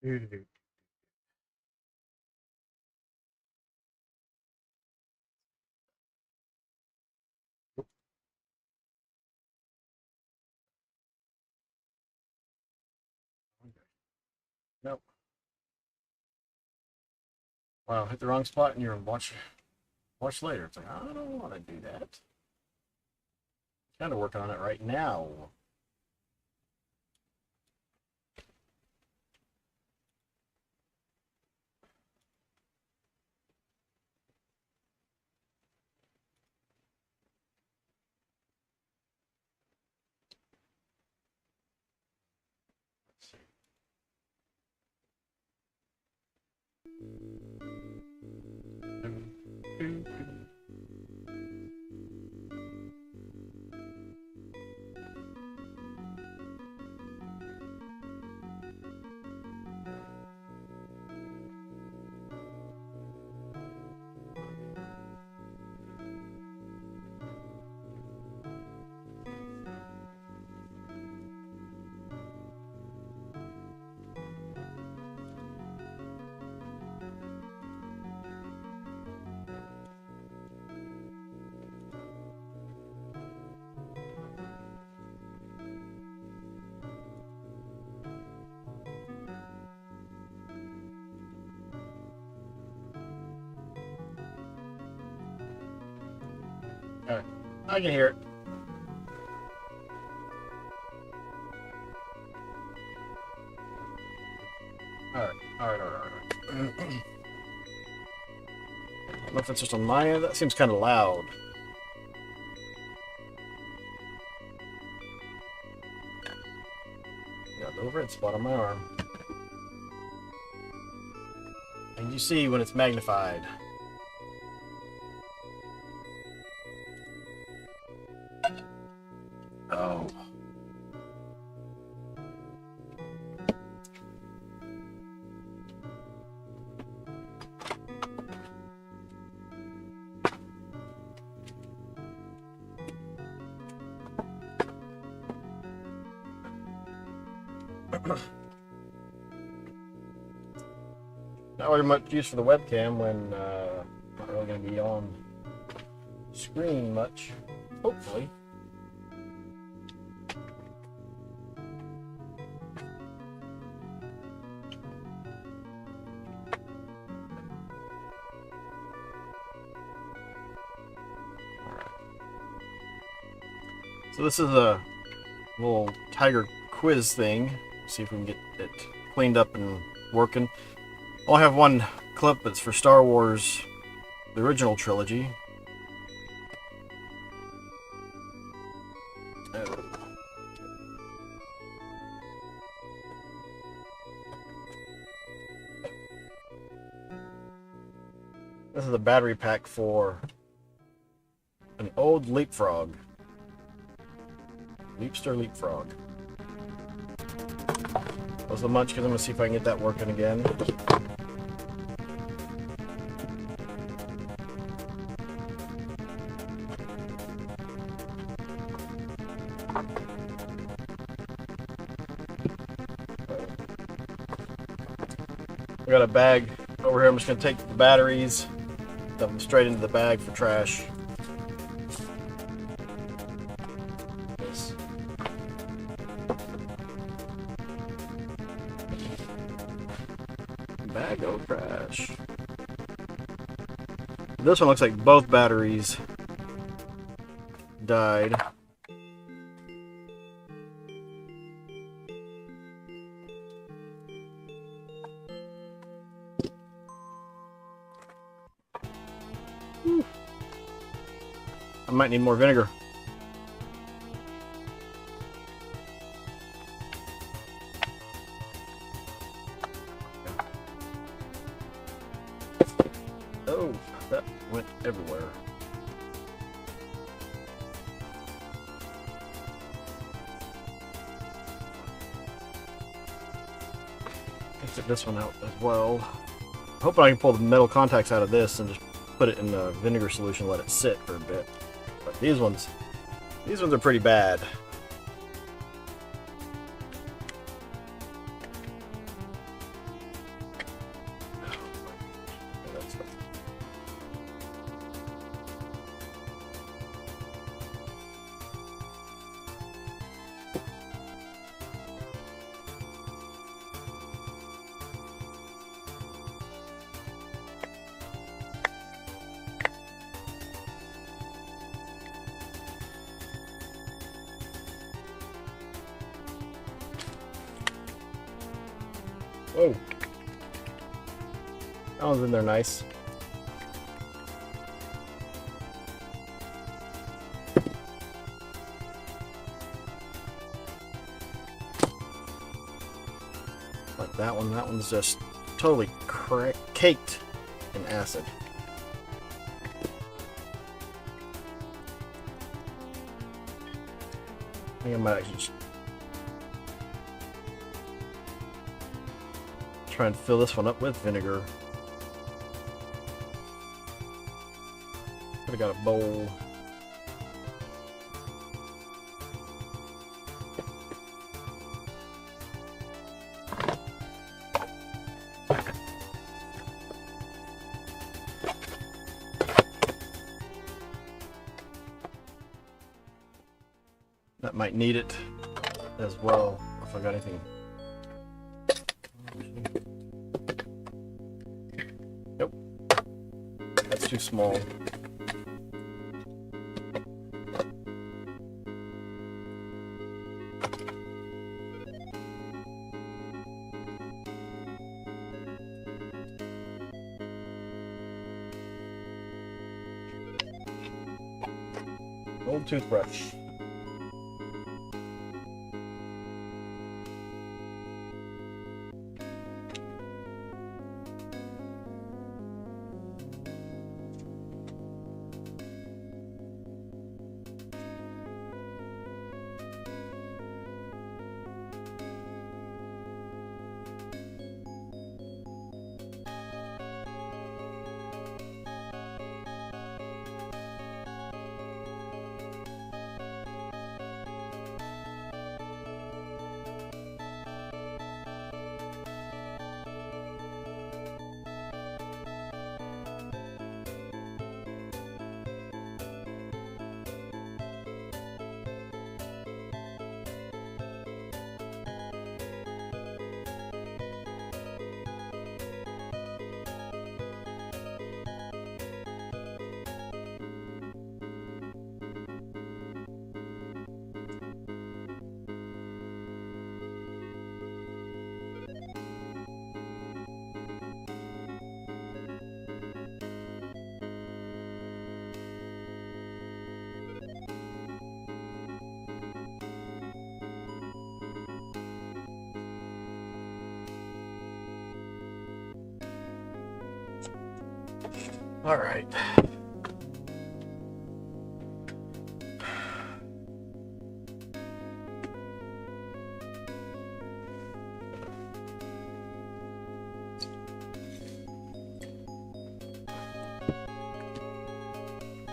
Mhm. Nope. Wow, hit the wrong spot and you're watch later. It's like, I don't want to do that. Kind of working on it right now. Let's see. All right. I can hear it. All right. All right. All right. All right. I don't know if it's just on my end. That seems kind of loud. Got the overhead spot on my arm. And you see when it's magnified. Oh. Not really much use for the webcam when not really going to be on screen much. Hopefully. So this is a little Tiger quiz thing. See if we can get it cleaned up and working. I only have one clip. It's for Star Wars, the original trilogy. This is a battery pack for an old Leapfrog. Leapster Leapfrog. Close the munchkin. I'm going to see if I can get that working again. We got a bag over here. I'm just going to take the batteries, dump them straight into the bag for trash. Bag of trash. This one looks like both batteries died. I might need more vinegar. Oh, that went everywhere. Let's get this one out as well. Hoping I can pull the metal contacts out of this and just put it in the vinegar solution and let it sit for a bit. But these ones are pretty bad. Oh, that one's in there nice. Like that one. That one's just totally caked in acid. I think I might actually just try and fill this one up with vinegar. Could have got a bowl. That might need it as well if I got anything. Nope. That's too small. Old toothbrush. All right.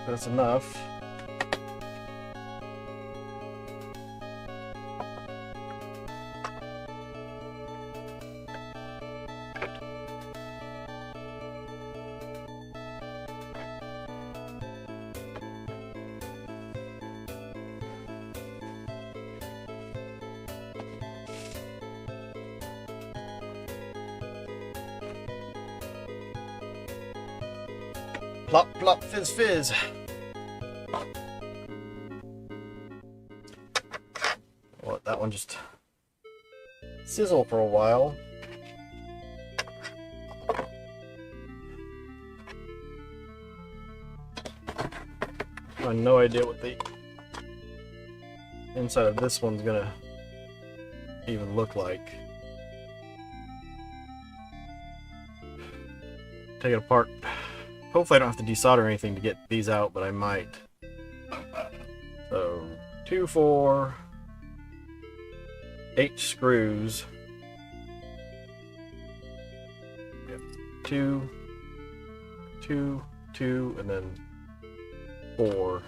That's enough. Plop, plop, fizz, fizz. Let that one just sizzle for a while. I have no idea what the inside of this one's gonna even look like. Take it apart. Hopefully I don't have to desolder anything to get these out, but I might. So 2, 4, 8 screws. Yep. 2, 2, 2, and then 4.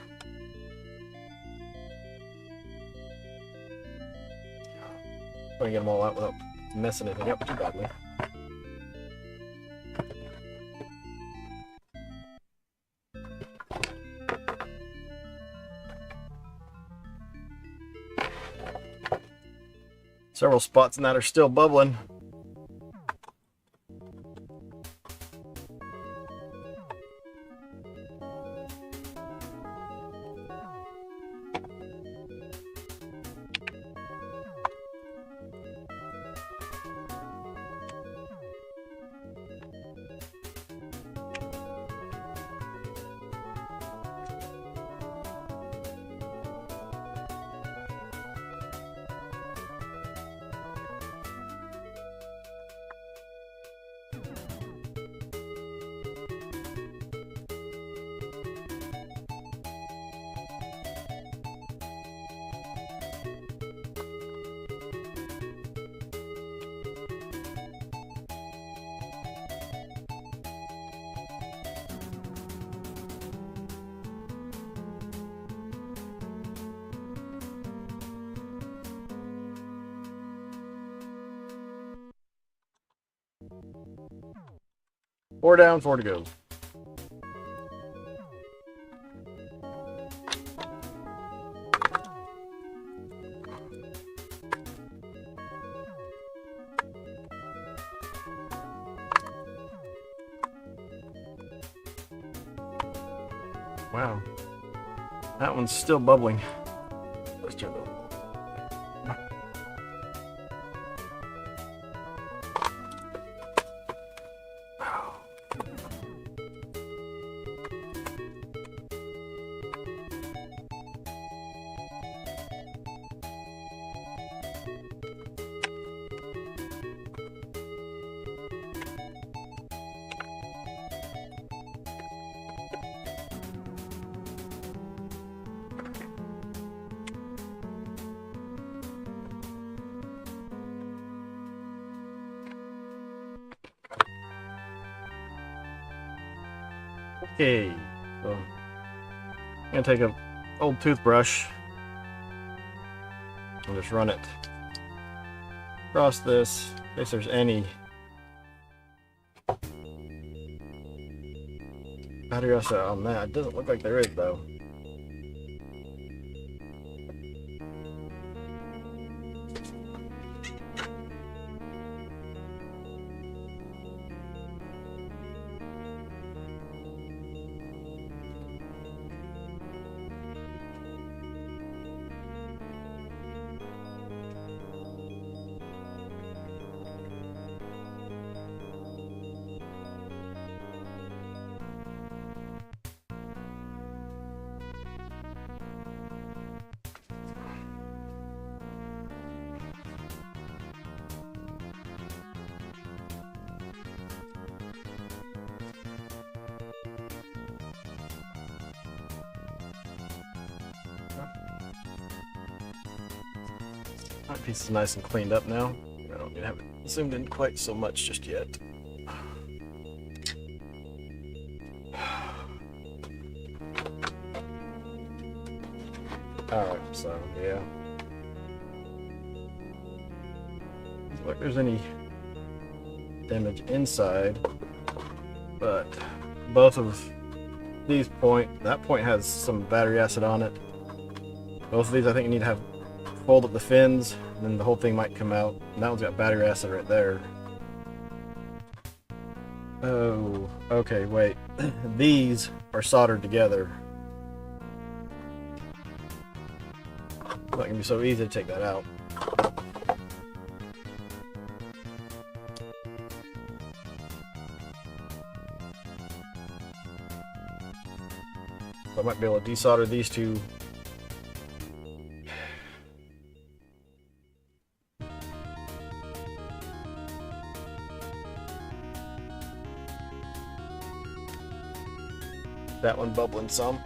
I'm gonna get them all out without messing anything up too badly. Several spots in that are still bubbling. 4 down, 4 to go. Wow. That one's still bubbling. Let's turn it over. Okay, so I'm gonna take an old toothbrush and just run it across this in case there's any battery acid on that. It doesn't look like there is though. That piece is nice and cleaned up now. I don't need to have it zoomed in quite so much just yet. Alright, so yeah. Doesn't look like there's any damage inside, but both of these that point has some battery acid on it. Both of these I think you need to have fold up the fins, and then the whole thing might come out. And that one's got battery acid right there. Oh, okay, wait. These are soldered together. It's not gonna be so easy to take that out. So I might be able to desolder these two. That one bubbling some.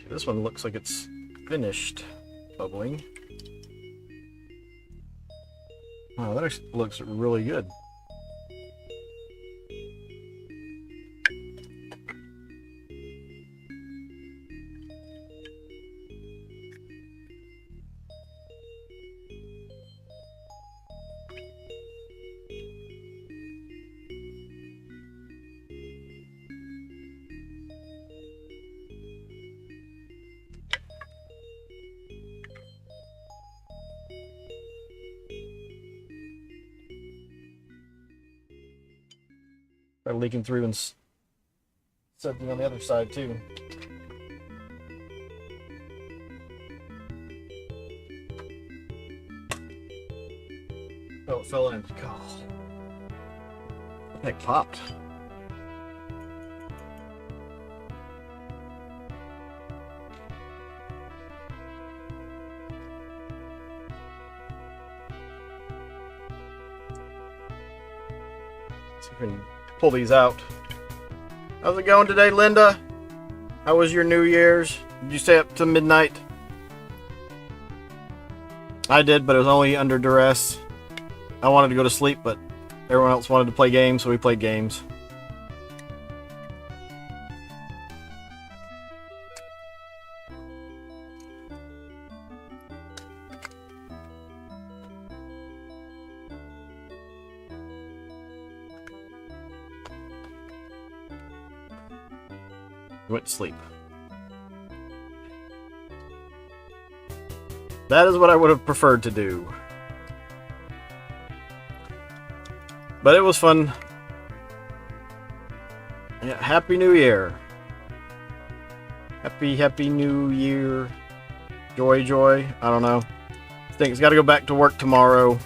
This one looks like it's finished bubbling. Wow, that actually looks really good. Started leaking through and something on the other side too. Oh, it fell in. God. That popped. See if we can pull these out. How's it going today, Linda? How was your New Year's? Did you stay up to midnight? I did, but it was only under duress. I wanted to go to sleep, but everyone else wanted to play games, so we played games. Went to sleep. That is what I would have preferred to do. But it was fun. Yeah, Happy New Year. Happy New Year. Joy. I don't know. I think it's got to go back to work tomorrow.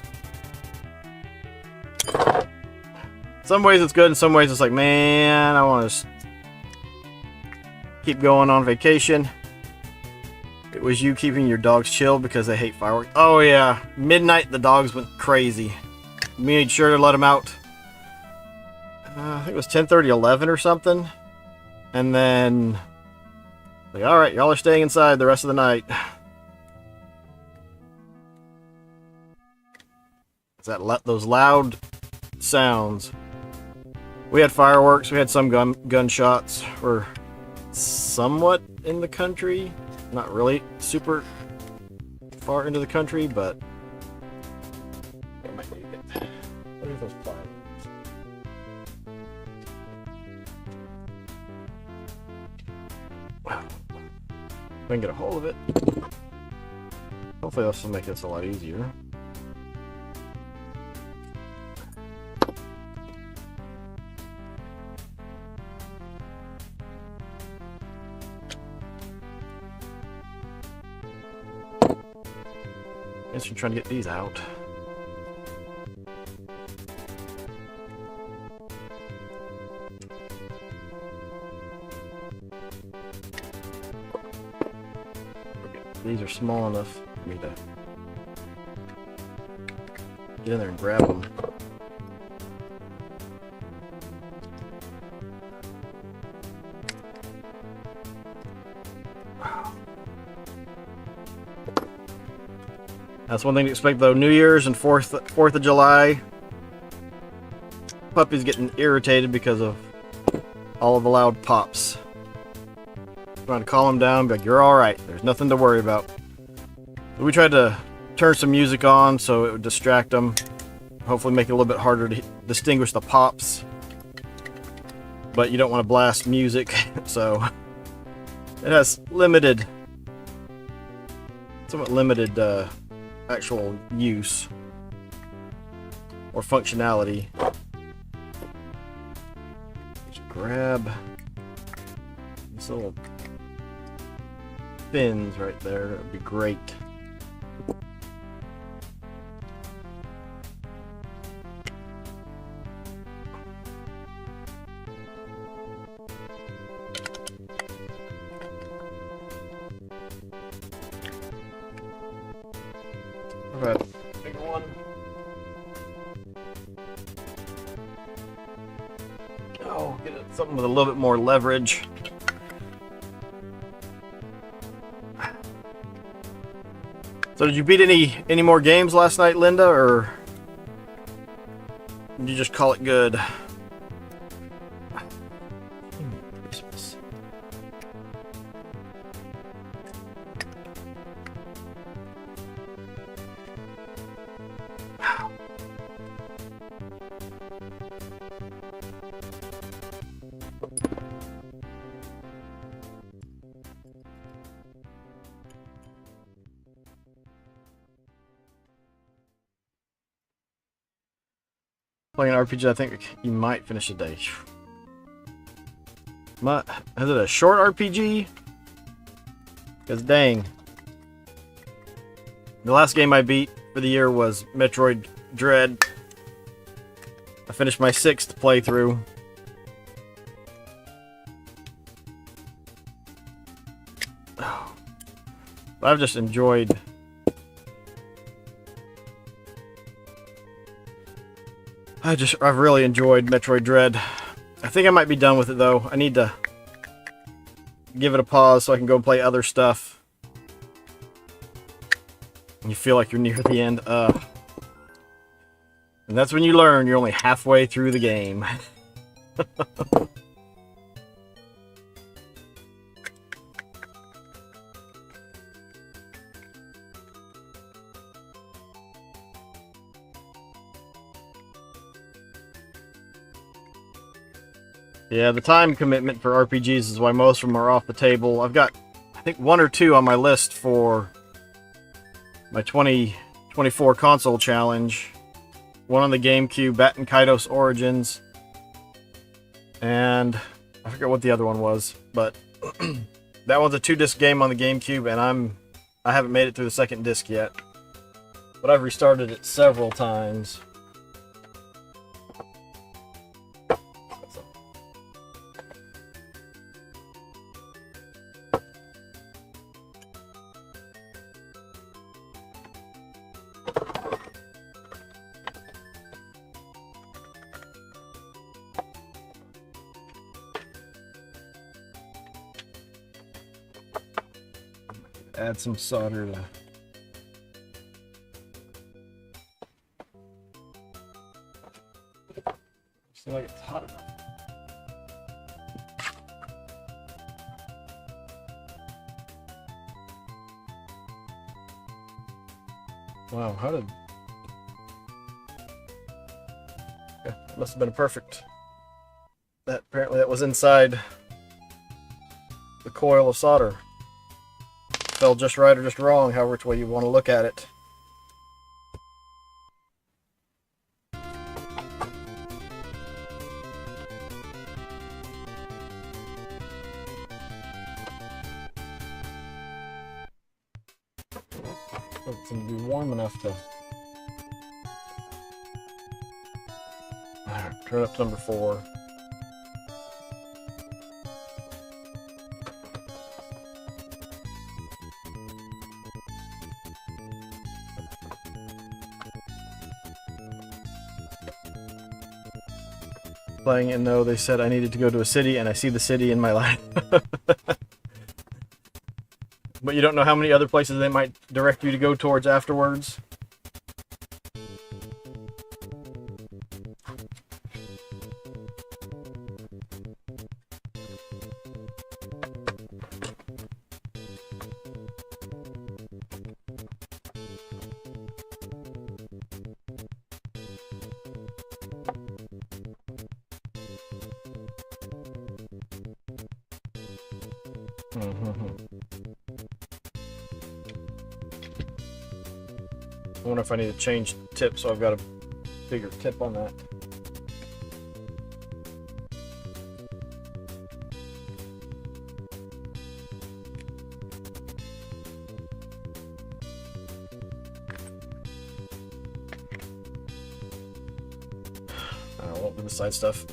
Some ways it's good, in some ways it's like, man, I want to keep going on vacation. It was you keeping your dogs chill because they hate fireworks. Oh yeah, midnight the dogs went crazy. We made sure to let them out. I think it was 10:30, 11 or something. And then, like, all right, y'all are staying inside the rest of the night. Is that those loud sounds? We had fireworks. We had some gunshots. We're somewhat in the country. Not really super far into the country, but I might need it. What are those fireworks? Wow. If I can get a hold of it. Hopefully this will make this a lot easier. I guess you're trying to get these out. These are small enough for me to get in there and grab them. That's one thing to expect though. New Year's and 4th of July. Puppy's getting irritated because of all of the loud pops. Trying to calm him down, be like, you're alright. There's nothing to worry about. We tried to turn some music on so it would distract them. Hopefully make it a little bit harder to distinguish the pops. But you don't want to blast music, so it has somewhat limited actual use or functionality. Just grab these little fins right there. That would be great. Okay, bigger one. Oh, get something with a little bit more leverage. So did you beat any more games last night, Linda, or did you just call it good? Christmas. Playing an RPG, I think you might finish a day. Is it a short RPG? Because dang. The last game I beat for the year was Metroid Dread. I finished my 6th playthrough. I've just enjoyed I've really enjoyed Metroid Dread. I think I might be done with it though. I need to give it a pause so I can go play other stuff. And you feel like you're near the end. And that's when you learn you're only halfway through the game. Yeah, the time commitment for RPGs is why most of them are off the table. I've got, I think, 1 or 2 on my list for my 2024 console challenge. One on the GameCube, Baten Kaitos Origins. And I forget what the other one was, but that one's a 2-disc game on the GameCube, and I haven't made it through the second disc yet. But I've restarted it several times. Add some solder to... Seems like it's hot enough. Wow, how did... Yeah, it must have been perfect. Apparently that was inside the coil of solder. Fell just right or just wrong, however which way you want to look at it. It's going to be warm enough to... Turn up to number 4. Playing it, no, they said I needed to go to a city, and I see the city in my life. But you don't know how many other places they might direct you to go towards afterwards. I wonder if I need to change tip, so I've got a bigger tip on that. I won't do the side stuff.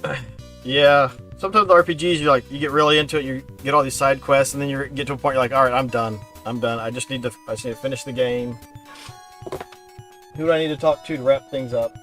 Yeah, sometimes the RPGs, you get really into it, you get all these side quests, and then you get to a point you're like, all right, I'm done. I just need to finish the game. Who do I need to talk to wrap things up?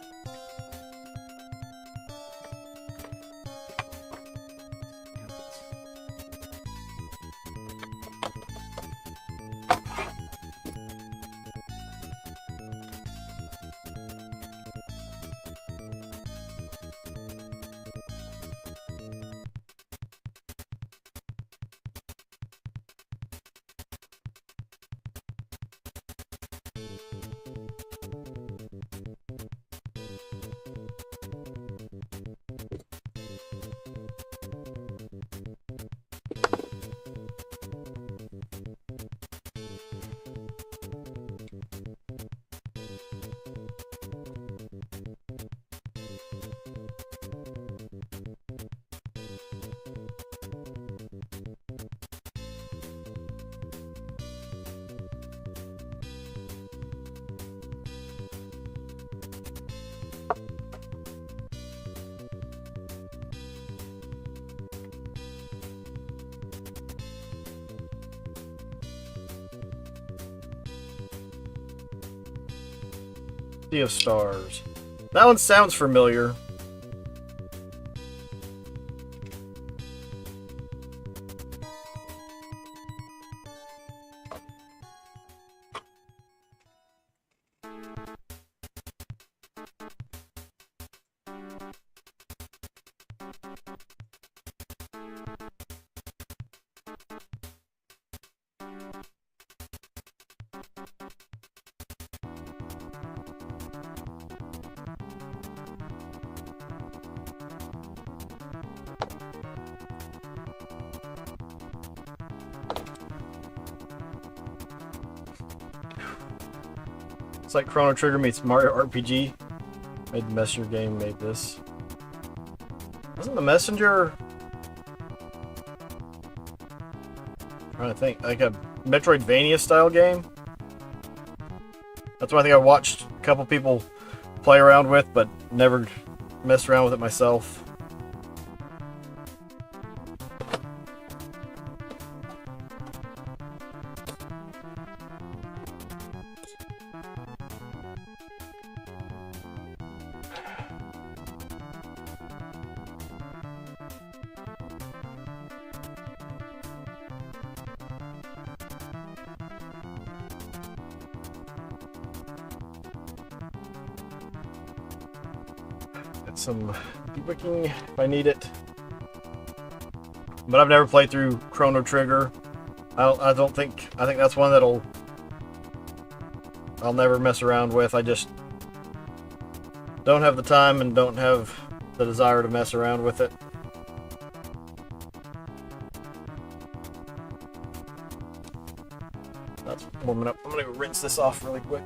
Sea of Stars. That one sounds familiar. It's like Chrono Trigger meets Mario RPG. Made the Messenger game, made this. Wasn't the Messenger... I'm trying to think, like a Metroidvania style game? That's what I think I watched a couple people play around with, but never messed around with it myself. Get some debugging if I need it. But I've never played through Chrono Trigger. I think that's one that'll I'll never mess around with. I just don't have the time and don't have the desire to mess around with it. That's warming up. I'm gonna go rinse this off really quick.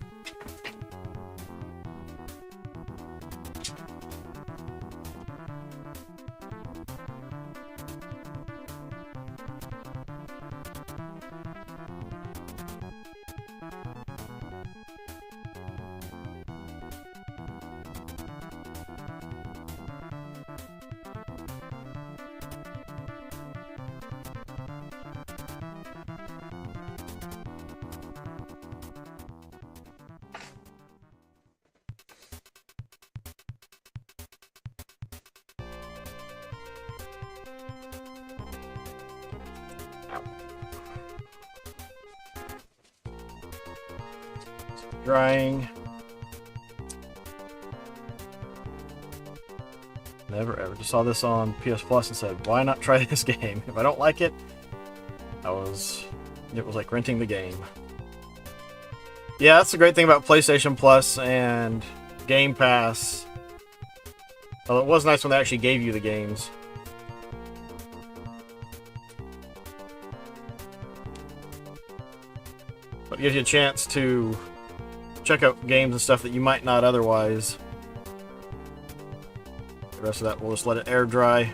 Drying. Never ever. Just saw this on PS Plus and said, why not try this game? If I don't like it, it was like renting the game. Yeah, that's the great thing about PlayStation Plus and Game Pass. Well, it was nice when they actually gave you the games. But it gives you a chance to check out games and stuff that you might not otherwise. The rest of that, we'll just let it air dry.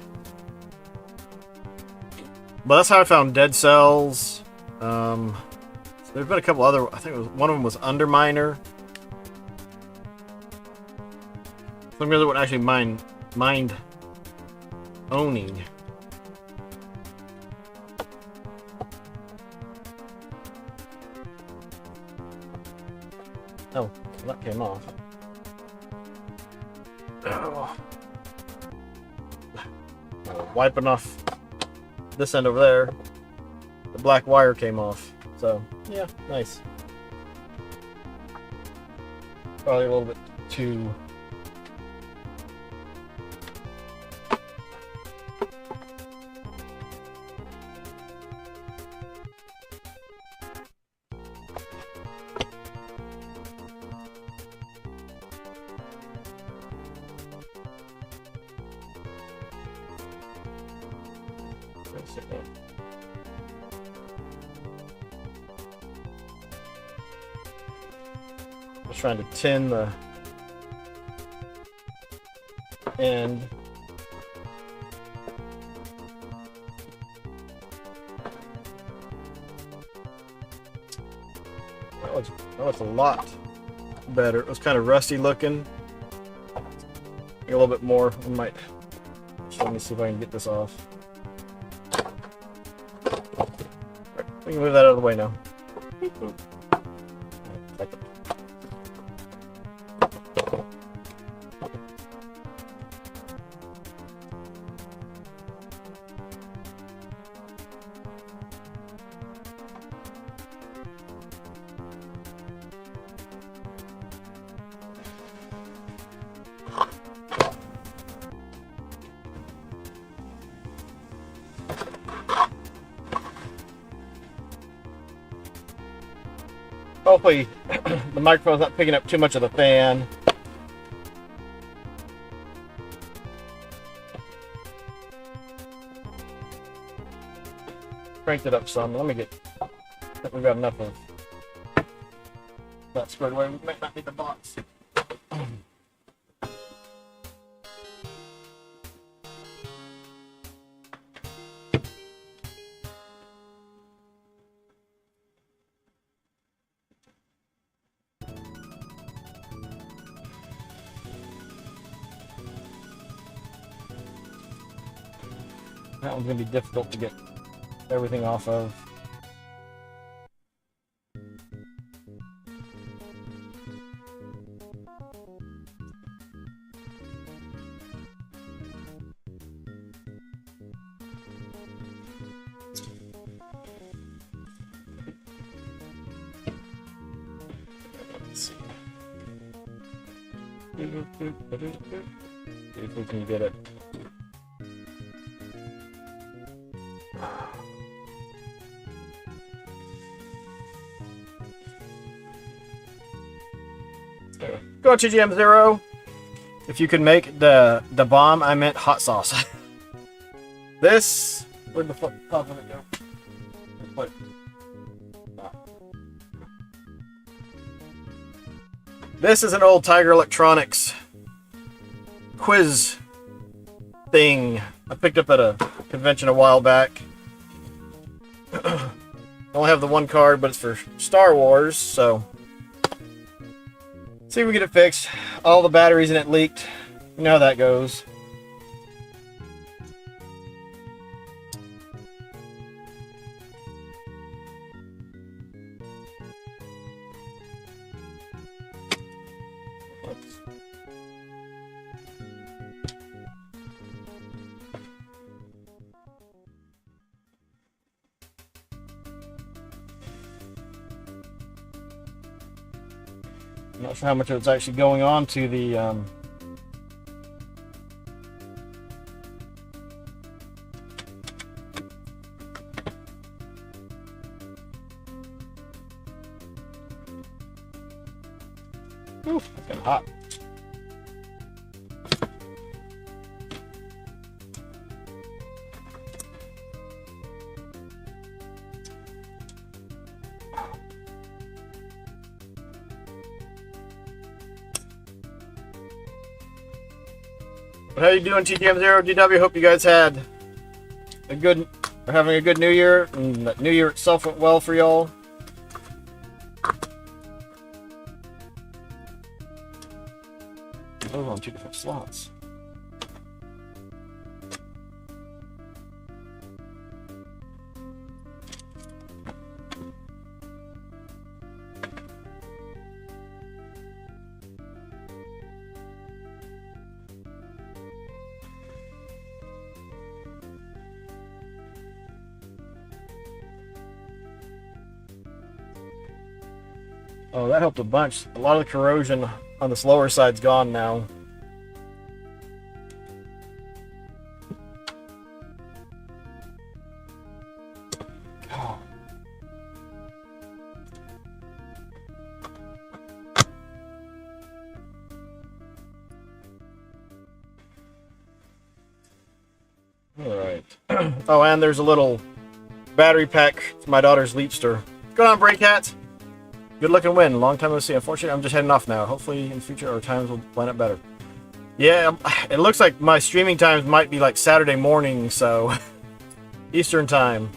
But that's how I found Dead Cells. There's been a couple other. I think one of them was Underminer. Some of the other one actually mind owning. Oh, that came off. Oh. Wiping off this end over there, the black wire came off. So, yeah, nice. Probably a little bit too... Just trying to tin the end. That looks a lot better. It was kind of rusty looking. A little bit more. I might. Let me see if I can get this off. Right, we can move that out of the way now. Hopefully the microphone's not picking up too much of the fan. Cranked it up some. Let me get. I think we've got enough of that squared away. We might not need the box. That one's going to be difficult to get everything off of. Let's see. See if we can get it. Go on TGM Zero. If you could make the bomb, I meant hot sauce. This, where'd the fuck top of it go? What? This is an old Tiger Electronics quiz thing I picked up at a convention a while back. I only have the one card, but it's for Star Wars, so see if we get it fixed. All the batteries in it leaked. You know how that goes. I'm not sure how much of it's actually going on to the Ooh, it's getting hot. How you doing, TGM Zero DW? Hope you guys had a good, or having a good New Year, and that New Year itself went well for y'all. Oh, on 2 different slots. Oh, that helped a bunch. A lot of the corrosion on this lower side's gone now. God. All right. Oh, and there's a little battery pack for my daughter's Leapster. What's going on, Break Hats? Good looking win. Long time no see. Unfortunately, I'm just heading off now. Hopefully, in the future, our times will line up better. Yeah, it looks like my streaming times might be like Saturday morning, so Eastern time.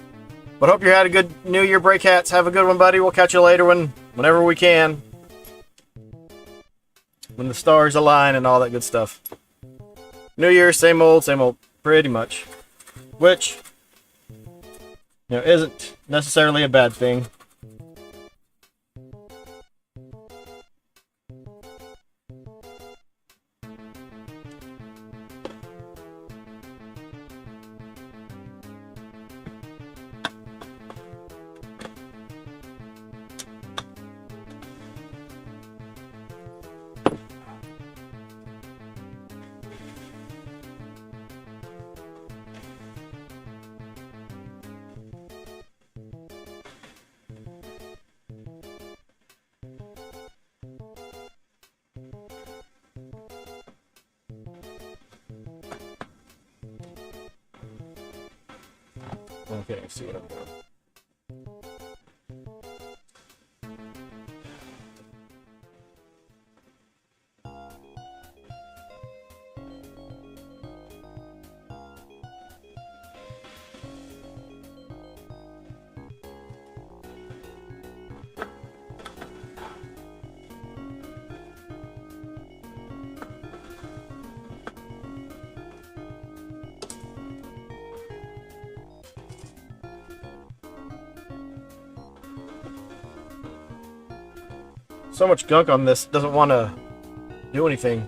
But hope you had a good New Year, Break Hats. Have a good one, buddy. We'll catch you later whenever we can. When the stars align and all that good stuff. New Year, same old, pretty much. Which, isn't necessarily a bad thing. Okay, let's see what I'm doing. So much gunk on this, doesn't want to do anything.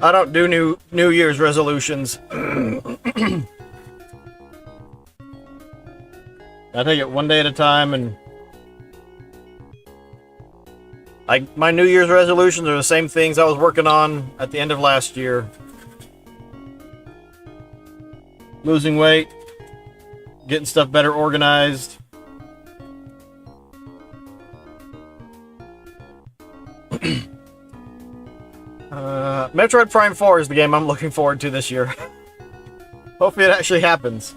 I don't do New Year's resolutions. I take it one day at a time, and my New Year's resolutions are the same things I was working on at the end of last year. Losing weight, getting stuff better organized. Metroid Prime 4 is the game I'm looking forward to this year. Hopefully it actually happens.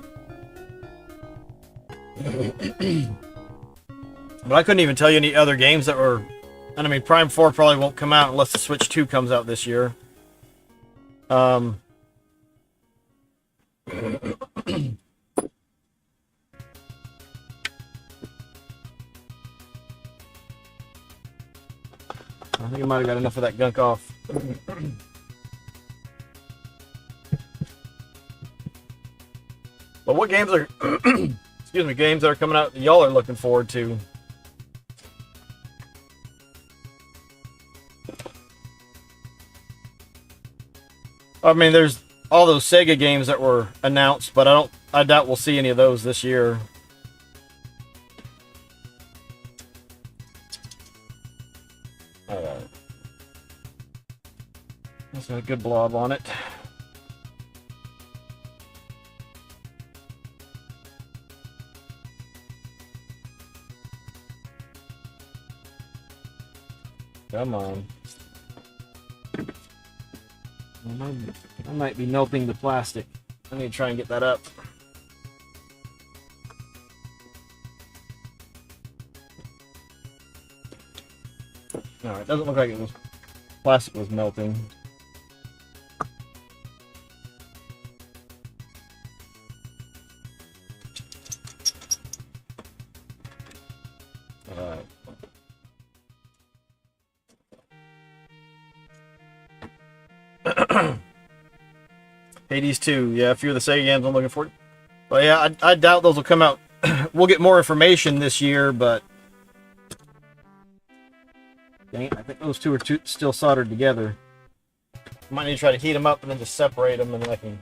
But I couldn't even tell you any other games that were... And I mean, Prime 4 probably won't come out unless the Switch 2 comes out this year. I think I might have got enough of that gunk off. But what games are... excuse me, games that are coming out that y'all are looking forward to? I mean, there's all those Sega games that were announced, but I doubt we'll see any of those this year. Alright. That's a good blob on it. Come on. I might be melting the plastic. I need to try and get that up. No, it doesn't look like it was plastic was melting. Alright. Hades 2, yeah, a few of the Sega games I'm looking forward to. But yeah, I doubt those will come out. We'll get more information this year, but dang it, I think those two are still soldered together. Might need to try to heat them up and then just separate them, and then I can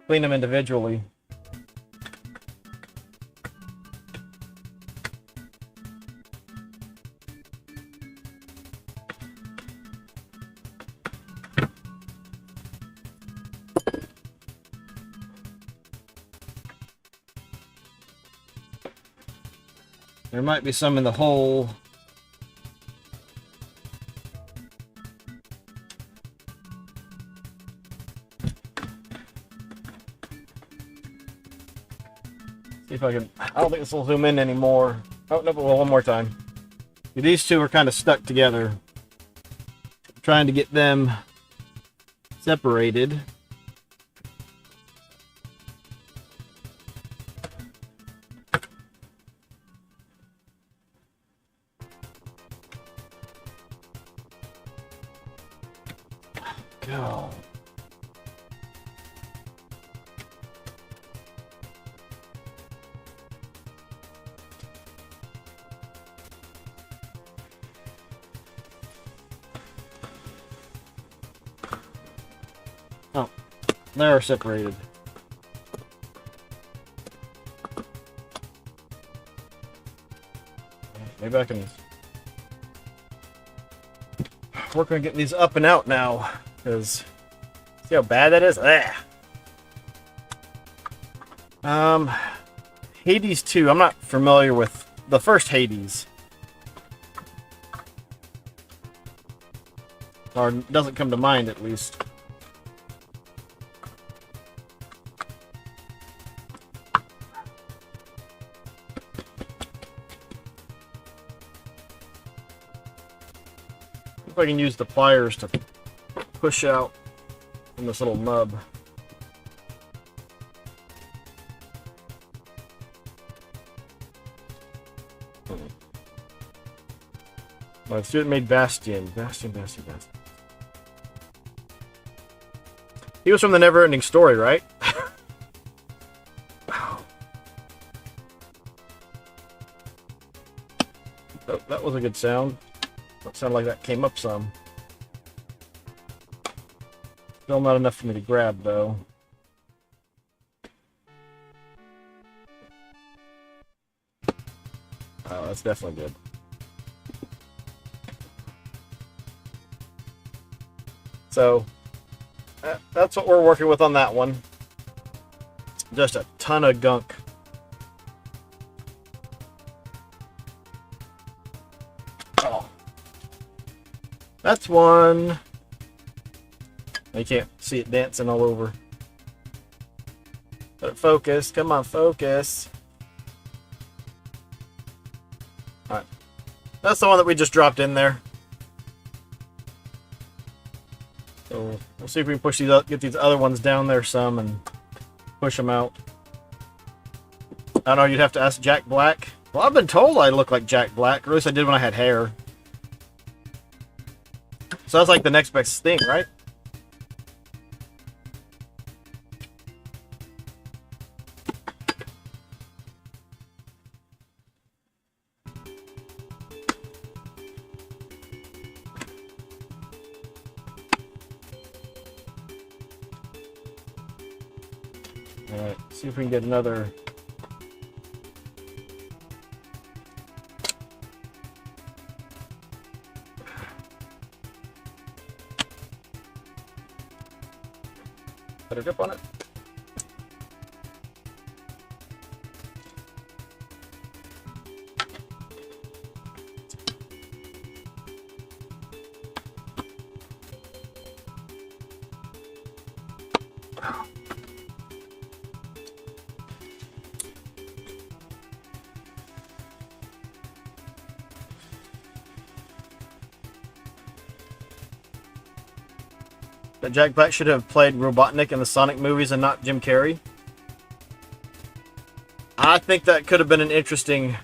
clean them individually. There might be some in the hole. See if I can... I don't think this will zoom in anymore. Oh, no, but well, one more time. These two are kind of stuck together. I'm trying to get them separated. Go. Oh, they're separated. Maybe I can work on getting these up and out now. Because, see how bad that is? Hades 2. I'm not familiar with the first Hades. Or doesn't come to mind, at least. if I can use the pliers to push out from this little nub. My student made Bastion. Bastion. He was from the Never-Ending Story, right? Wow. Oh, that was a good sound. That sounded like that came up some. Still not enough for me to grab, though. Oh, that's definitely good. So, that's what we're working with on that one. Just a ton of gunk. Oh. That's one. You can't see it dancing all over. But focus. Come on, focus. Alright. That's the one that we just dropped in there. So we'll see if we can push these up, get these other ones down there some and push them out. I don't know, you'd have to ask Jack Black. Well, I've been told I look like Jack Black, or at least I did when I had hair. So that's like the next best thing, right? Alright, see if we can get another. Better grip on it. That Jack Black should have played Robotnik in the Sonic movies and not Jim Carrey. I think that could have been an interesting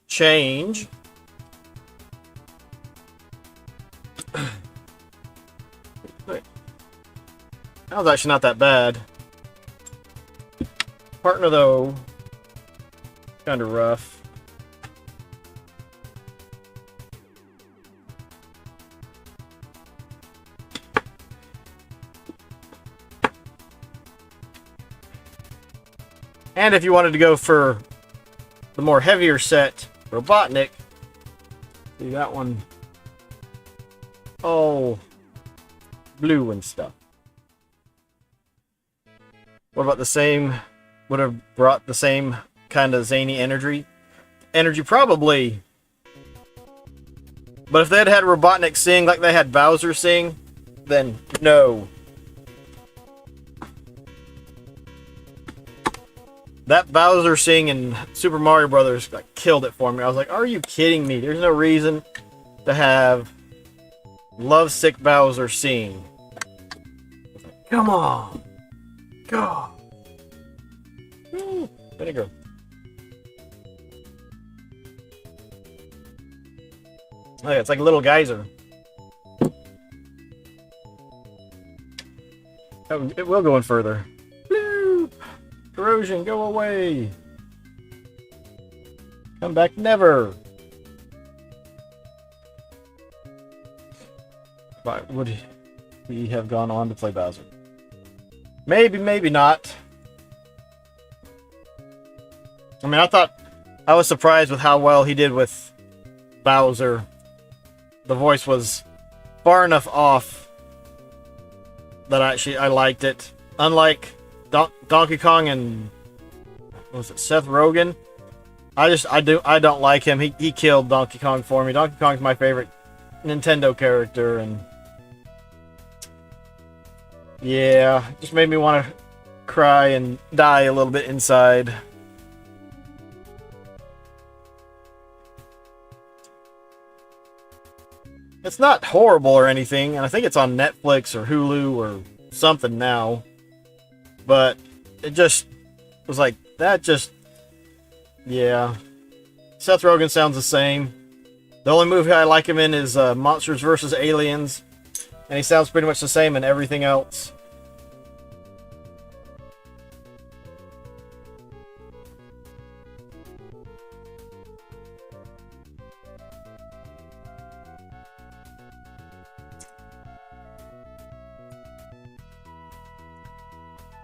change. Wait. That was actually not that bad. Partner, though, kind of rough. And if you wanted to go for the more heavier set, Robotnik, see that one, oh, blue and stuff. What about the same, would have brought the same kind of zany energy? Probably. But if they had had Robotnik sing like they had Bowser sing, then no. That Bowser sing in Super Mario Brothers like, killed it for me. I was like, are you kidding me? There's no reason to have Lovesick Bowser sing. Like, come on. God. Ooh, vinegar. Oh, yeah, it's like a little geyser. Oh, it will go in further. Corrosion, go away. Come back never. But would he have gone on to play Bowser? Maybe, maybe not. I mean, I was surprised with how well he did with Bowser. The voice was far enough off that I liked it. Unlike Donkey Kong and what was it, Seth Rogen? I don't like him. He killed Donkey Kong for me. Donkey Kong's my favorite Nintendo character, and yeah, just made me want to cry and die a little bit inside. It's not horrible or anything, and I think it's on Netflix or Hulu or something now. But it just was like, that just, yeah. Seth Rogen sounds the same. The only movie I like him in is Monsters vs. Aliens, and he sounds pretty much the same in everything else.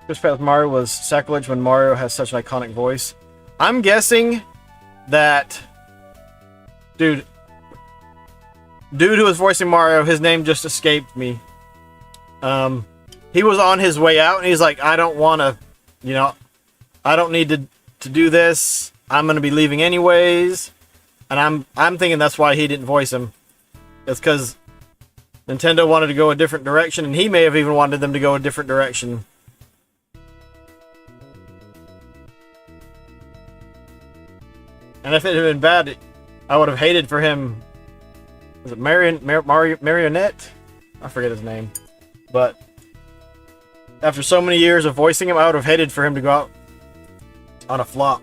Chris Pratt with Mario was sacrilege when Mario has such an iconic voice. I'm guessing that dude who was voicing Mario, his name just escaped me. He was on his way out and he's like, I don't want to, I don't need to do this. I'm going to be leaving anyways. And I'm thinking that's why he didn't voice him. It's because Nintendo wanted to go a different direction, and he may have even wanted them to go a different direction. And if it had been bad, I would have hated for him. Was it Marionette? I forget his name. But after so many years of voicing him, I would have hated for him to go out on a flop.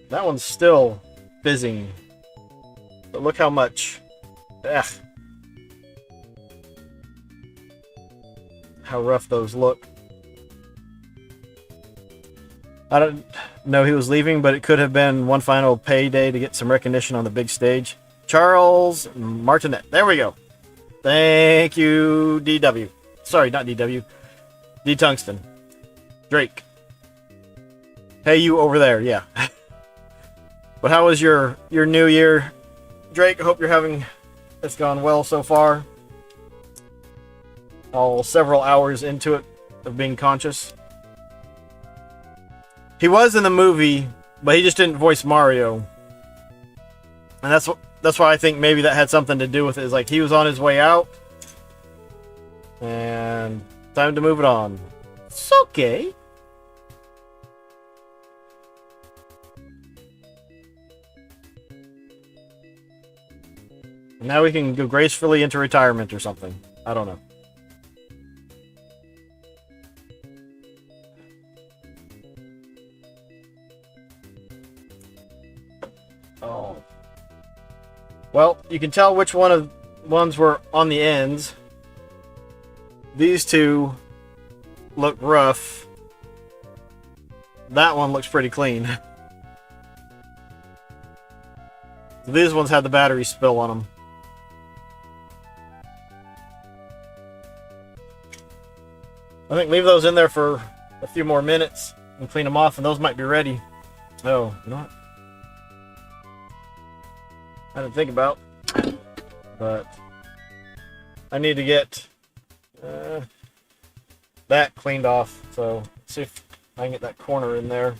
That one's still fizzing. But look how much... Ugh. How rough those look. I don't know he was leaving, but it could have been one final payday to get some recognition on the big stage. Charles Martinet. There we go. Thank you, DW. Sorry, not DW. D Tungsten. Drake. Hey, you over there, yeah. But how was your new year, Drake? I hope you're having... It's gone well so far. All several hours into it of being conscious. He was in the movie, but he just didn't voice Mario. And that's why I think maybe that had something to do with it. Is like he was on his way out. And time to move it on. It's okay. Now we can go gracefully into retirement or something. I don't know. Oh. Well, you can tell which ones were on the ends. These two look rough. That one looks pretty clean. These ones had the battery spill on them. I think leave those in there for a few more minutes and clean them off, and those might be ready. Oh, you know what? I didn't think about, but I need to get that cleaned off. So let's see if I can get that corner in there.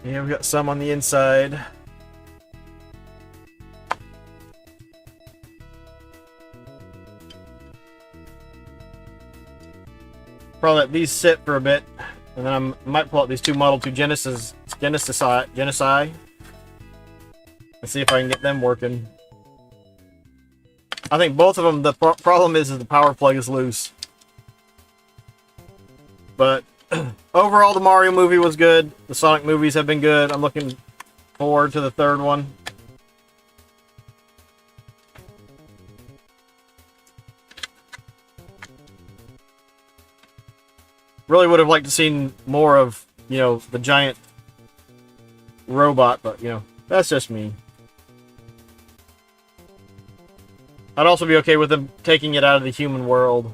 Yeah, we got some on the inside. Probably let these sit for a bit, and then I might pull out these two Model 2 Genesis, and see if I can get them working. I think both of them, the problem is the power plug is loose. But overall, the Mario movie was good. The Sonic movies have been good. I'm looking forward to the third one. Really would have liked to seen more of, the giant robot, but, that's just me. I'd also be okay with them taking it out of the human world.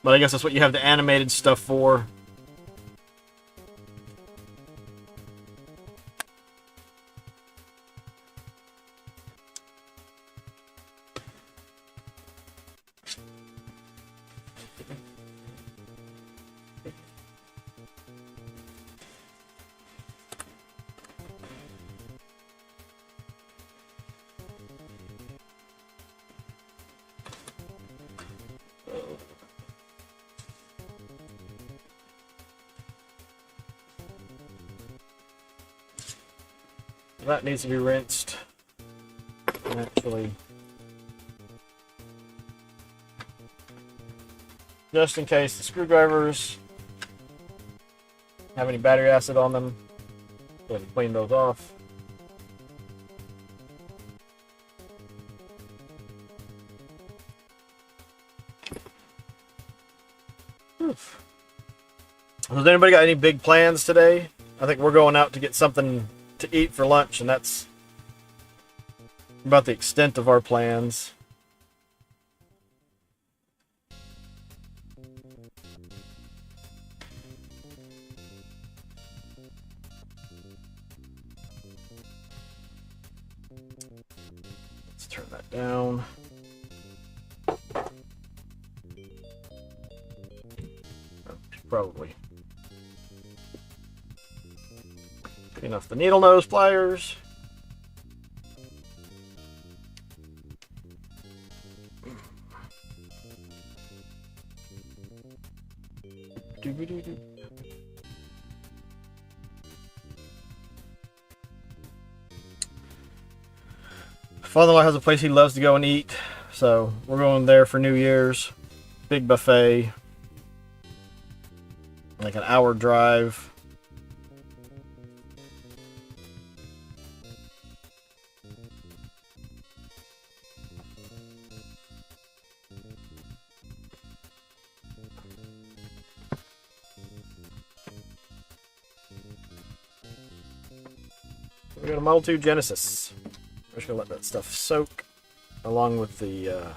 But I guess that's what you have the animated stuff for. That needs to be rinsed. Actually, just in case the screwdrivers have any battery acid on them, go ahead and clean those off. Oof. Has anybody got any big plans today? I think we're going out to get something to eat for lunch, and that's about the extent of our plans. Let's turn that down. Probably clean off the needle nose pliers. Father-in-law has a place he loves to go and eat, so we're going there for New Year's. Big buffet, like an hour drive. We got a Model 2 Genesis. We're just gonna let that stuff soak along with the I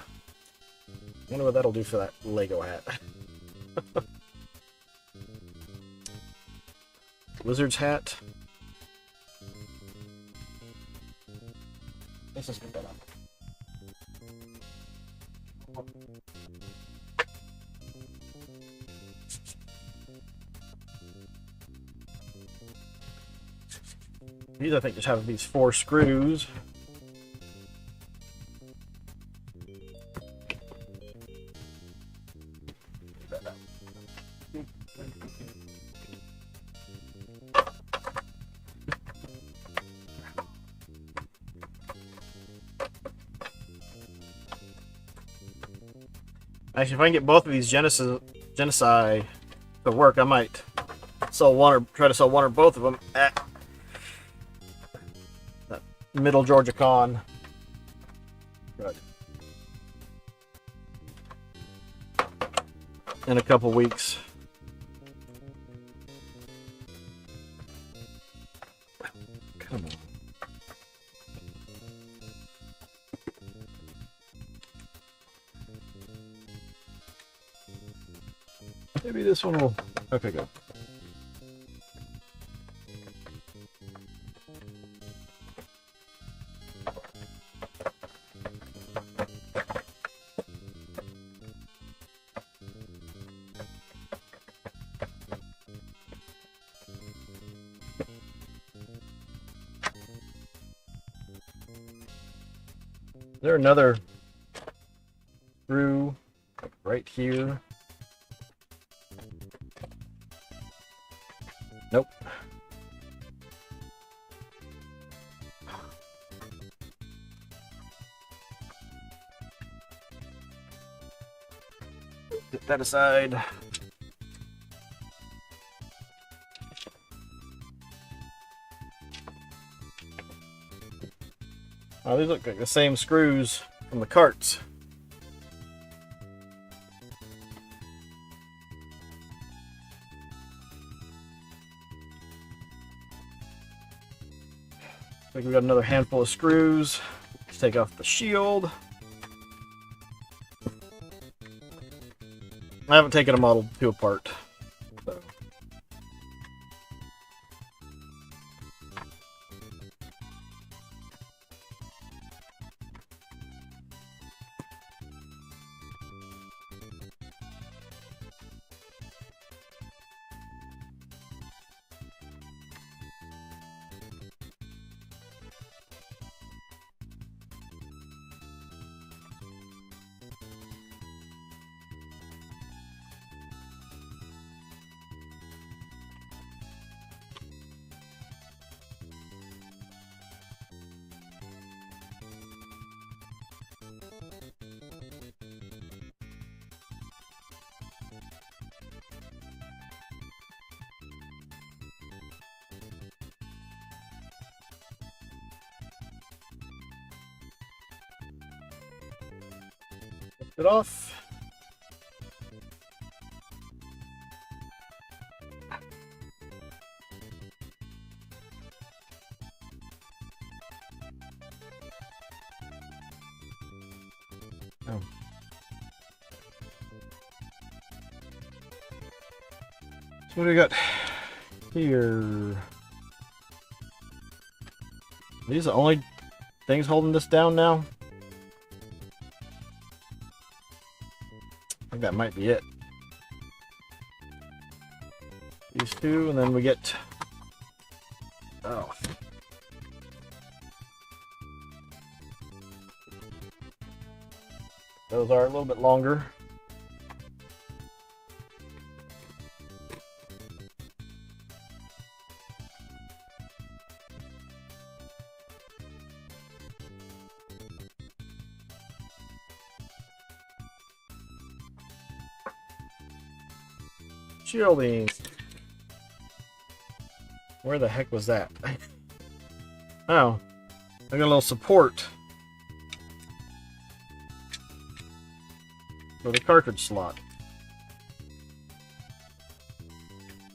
wonder what that'll do for that Lego hat. Wizard's hat. Let's just get that up. These, I think, just have these 4 screws. Actually, if I can get both of these Genesi to work, I might sell one or try to sell one or both of them at that Middle Georgia Con. Good. In a couple weeks. Come on. Maybe this one will... Okay, go. Is there another screw right here? Nope. Put that aside. Oh, these look like the same screws from the carts. I think we got another handful of screws. Let's take off the shield. I haven't taken a Model 2 apart. So. it off. Oh. So what do we got here? Are these the only things holding this down now? I think that might be it. These two, and then we get... Oh. Those are a little bit longer. Shielding. Where the heck was that? Oh, I got a little support for the cartridge slot.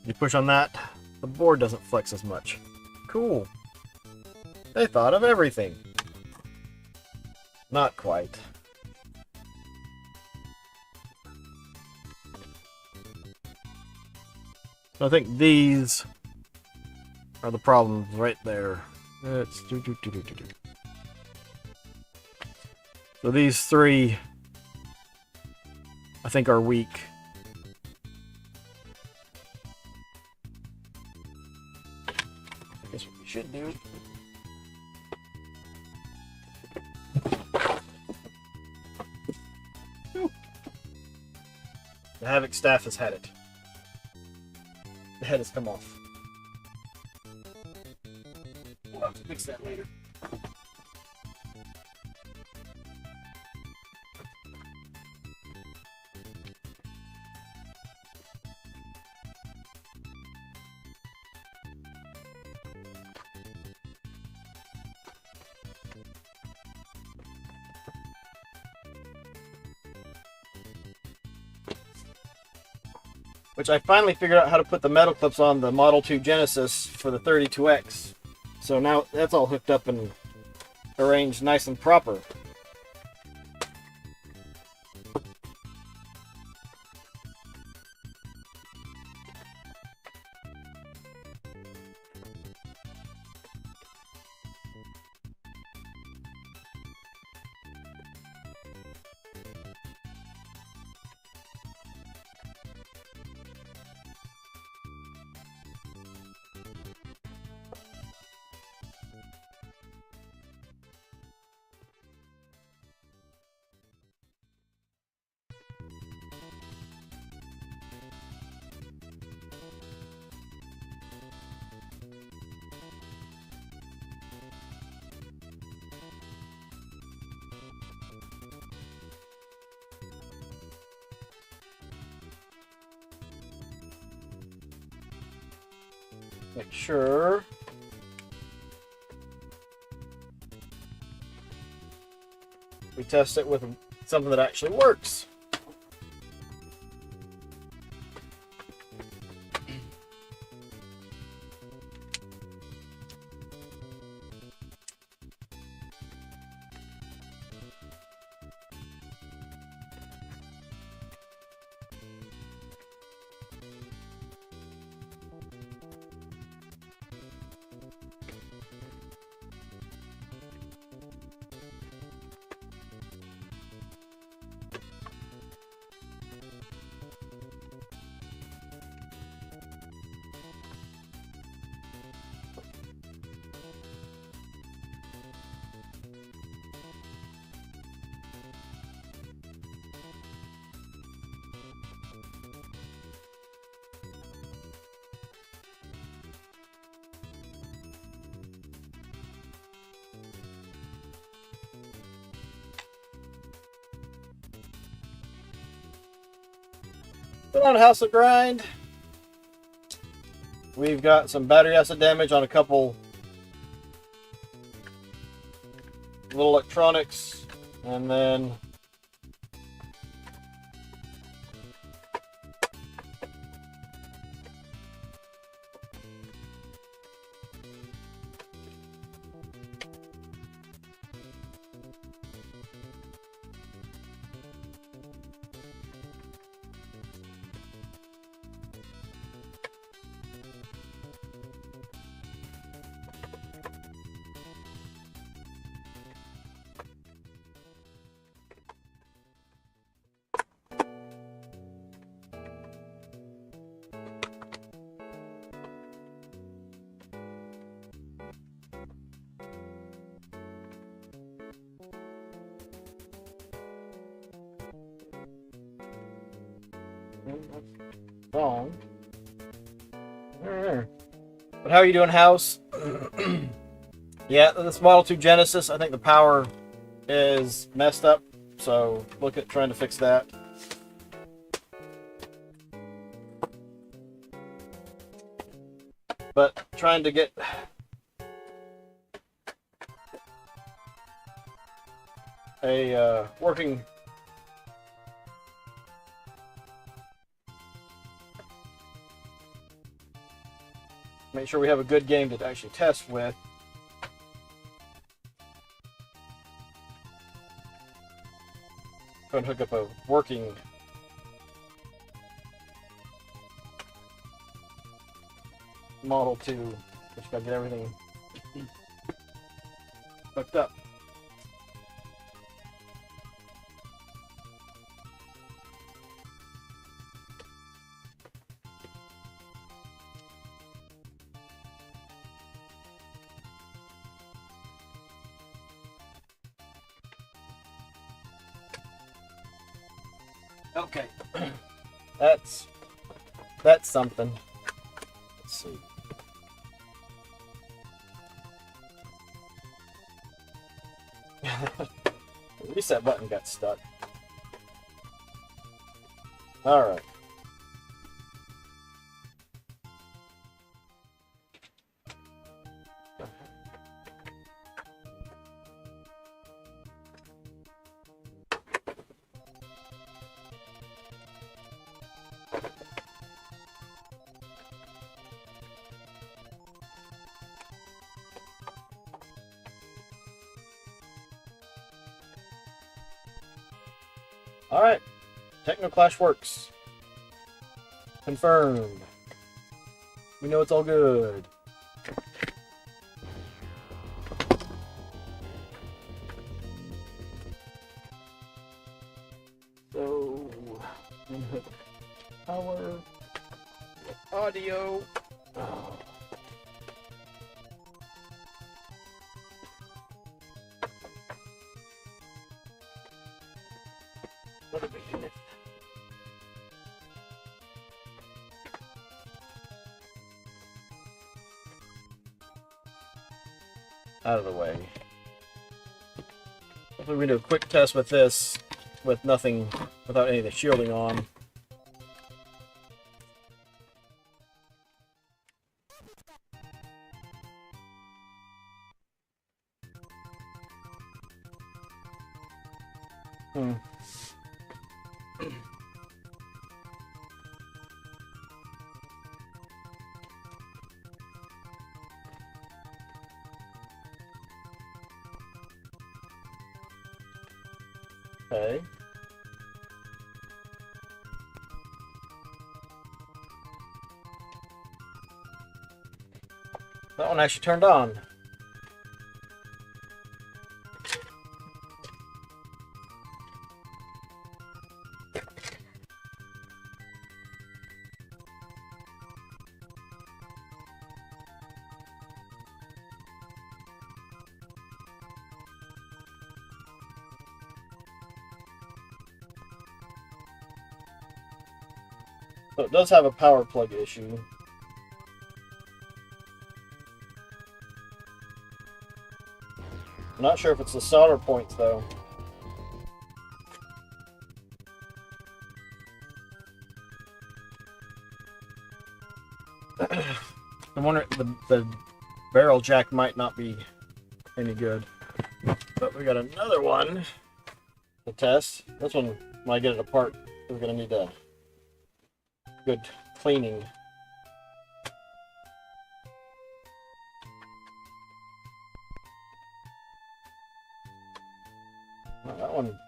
You push on that, the board doesn't flex as much. Cool. They thought of everything. Not quite. So I think these are the problems right there. So these three, I think, are weak. I guess what we should do. The Havoc staff has had it. The head has come off. We'll have to fix that later. Which I finally figured out how to put the metal clips on the Model 2 Genesis for the 32X. So now that's all hooked up and arranged nice and proper. Make sure we test it with something that actually works. Put on House of Grind. We've got some battery acid damage on a couple little electronics, and then That's wrong. But how are you doing, House? Yeah, this Model 2 Genesis, I think the power is messed up, so look at trying to fix that. But trying to get a working make sure we have a good game to actually test with. Go and hook up a working Model 2. Just gotta get everything hooked up. Okay, that's something. Let's see. The reset button got stuck. All right. Alright, Technoclash works. Confirmed. We know it's all good. So, power, audio. Oh. What a big unit. Out of the way. Hopefully we do a quick test with this, with nothing, without any of the shielding on. Okay. That one actually turned on. So it does have a power plug issue. I'm not sure if it's the solder points though. I'm wondering, the barrel jack might not be any good. But we got another one to test. This one, when I get it apart, we're going to need a good cleaning. Oh, that one.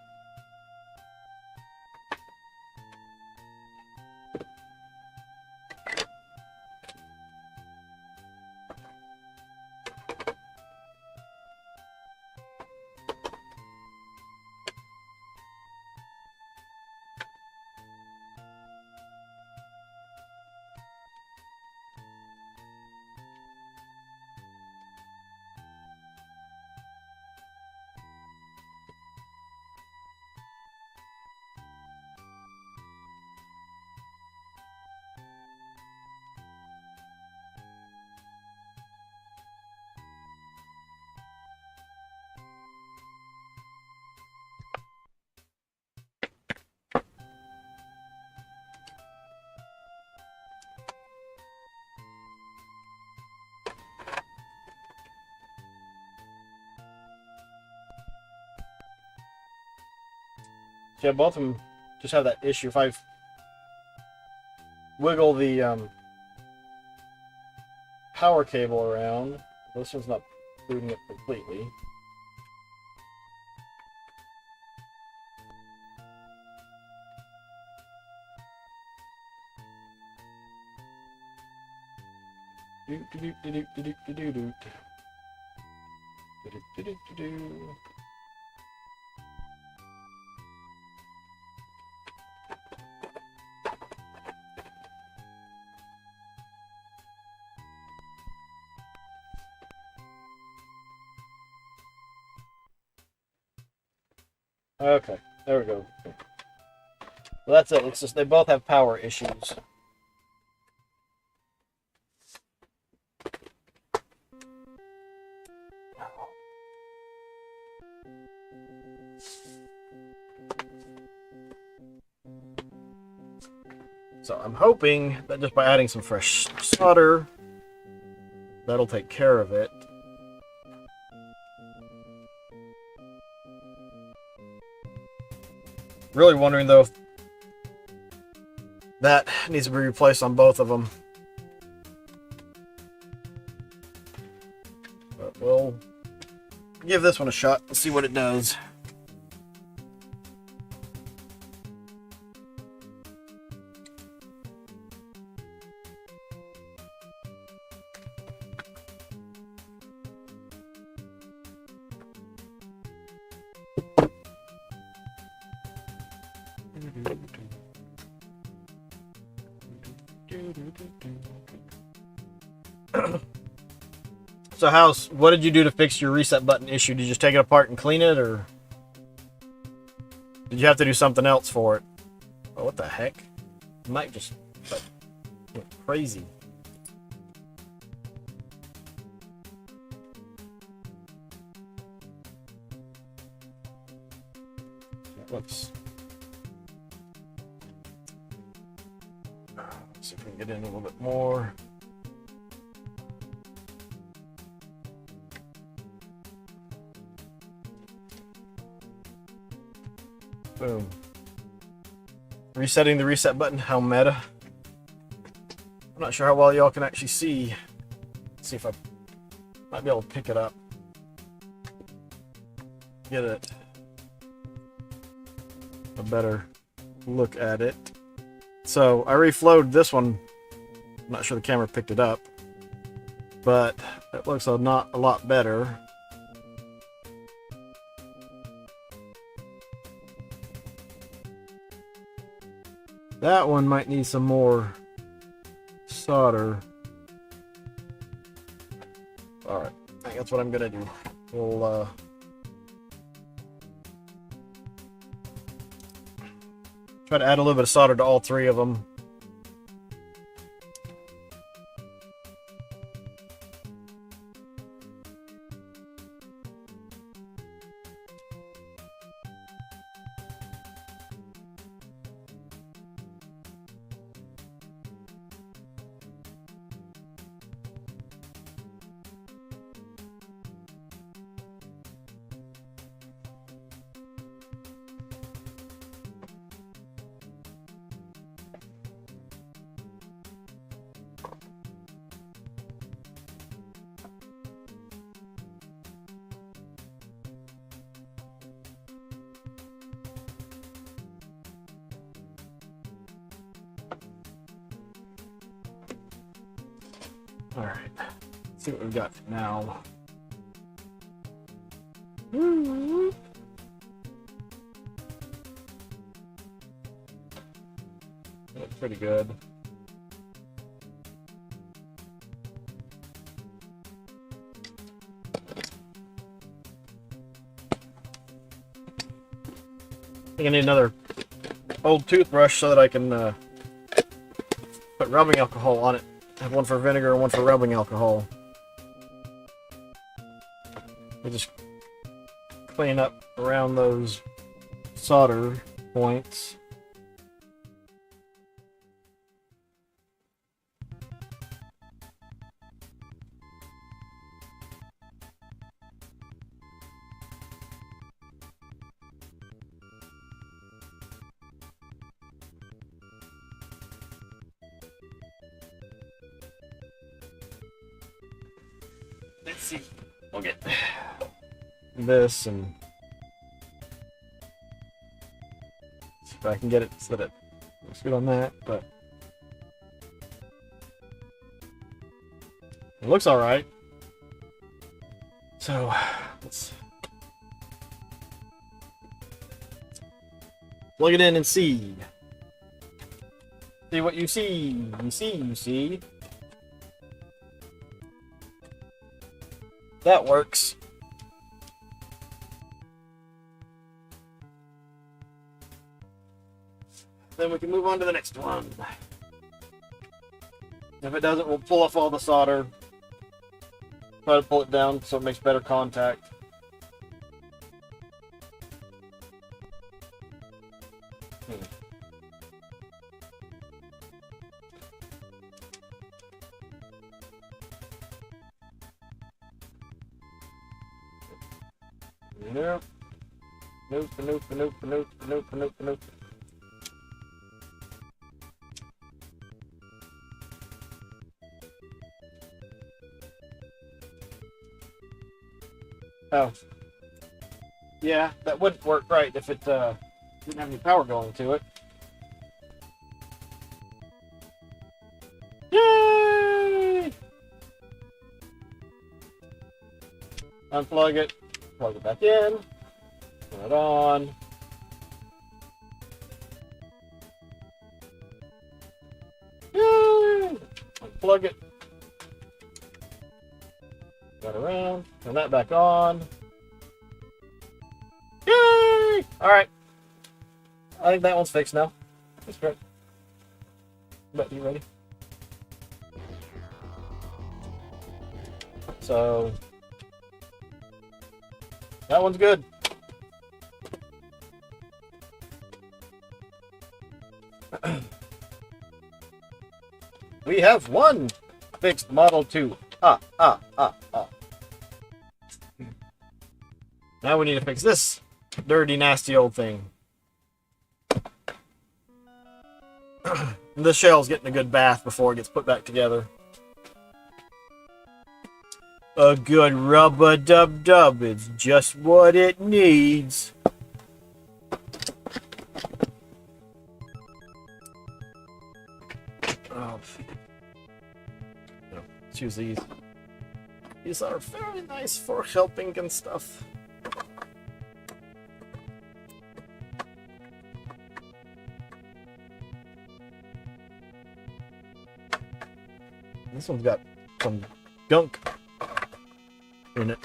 Yeah, both of them just have that issue. If I wiggle the power cable around, this one's not booting it completely. Okay, there we go. Well, that's it. It's just they both have power issues. So I'm hoping that just by adding some fresh solder, that'll take care of it. Really wondering though if that needs to be replaced on both of them. But we'll give this one a shot and see what it does. So what did you do to fix your reset button issue? Did you just take it apart and clean it, or did you have to do something else for it? Oh, what the heck? It might just went crazy. Let's see if we can get in a little bit more. Boom. Resetting the reset button. How meta. I'm not sure how well y'all can actually see. Let's see if I might be able to pick it up. Get it. A better look at it. So I reflowed this one. I'm not sure the camera picked it up, but it looks not a lot better. That one might need some more solder. Alright, I think that's what I'm gonna do. We'll try to add a little bit of solder to all three of them. All right, let's see what we've got now. Looks pretty good. I think I need another old toothbrush so that I can put rubbing alcohol on it. I have one for vinegar and one for rubbing alcohol. We just clean up around those solder points. let's see. We'll get this and see if I can get it so that it looks good on that, but it looks all right. So let's plug it in and see. See what you see. You see. That works. Then we can move on to the next one. If it doesn't, we'll pull off all the solder. Try to pull it down so it makes better contact. Nope. Nope. Oh. Yeah, that wouldn't work right if it didn't have any power going to it. Yay! Unplug it. Plug it back in. Turn it on. Yay! Unplug it. Got around. Turn that back on. Yay! Alright. I think that one's fixed now. That's great. But you ready? So that one's good. We have one fixed Model 2. Now we need to fix this dirty, nasty old thing. The shell's getting a good bath before it gets put back together. A good rub-a-dub-dub is just what it needs. Oh, no, let's use these. These are very nice for helping and stuff. This one's got some gunk in it.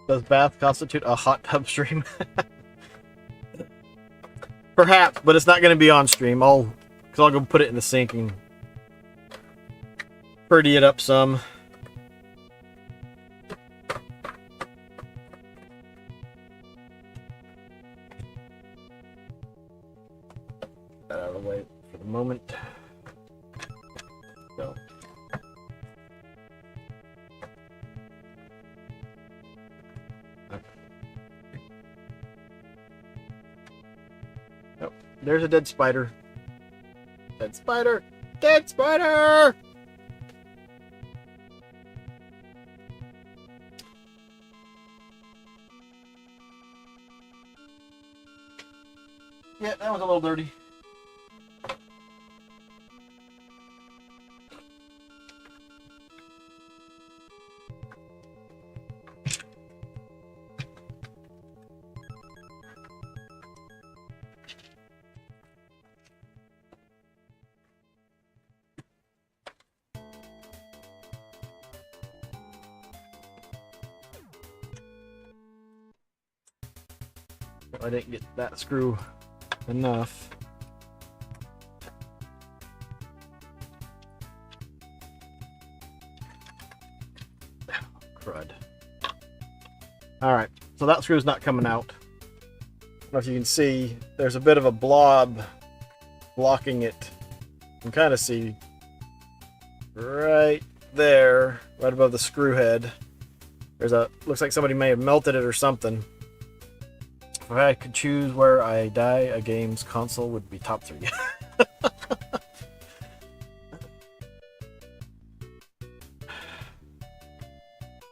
Does bath constitute a hot tub stream? Perhaps, but it's not going to be on stream. Because I'll go put it in the sink and pretty it up some. Get that out of the way for the moment. Go. Okay. Oh, there's a dead spider. Dead spider! Dead spider! Yeah, that was a little dirty. I didn't get that screw enough. Crud. Alright, so that screw's not coming out. I don't know if you can see, there's a bit of a blob blocking it. You can kind of see right there right above the screw head. There's a, looks like somebody may have melted it or something. If I could choose where I die, a game's console would be top 3.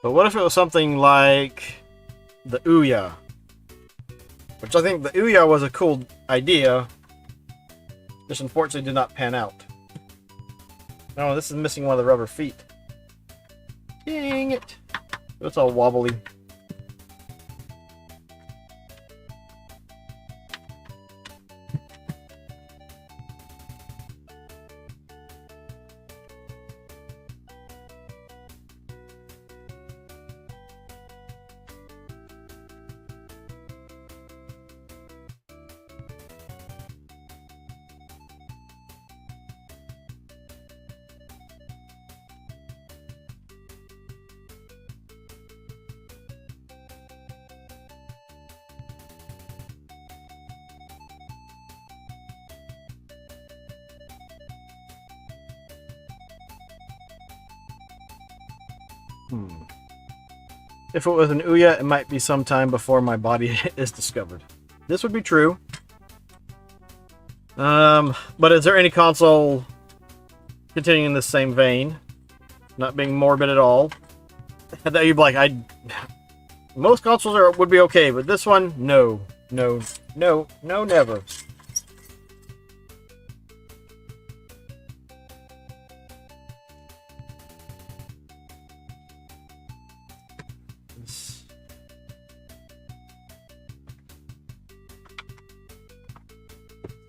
But what if it was something like the Ouya? Which I think the Ouya was a cool idea. Just unfortunately did not pan out. Oh, this is missing one of the rubber feet. Dang it. It's all wobbly. If it was an Ouya, it might be some time before my body is discovered. This would be true. But is there any console continuing in the same vein? Not being morbid at all. That you'd be like, most consoles would be okay, but this one, no. No, no, no, never.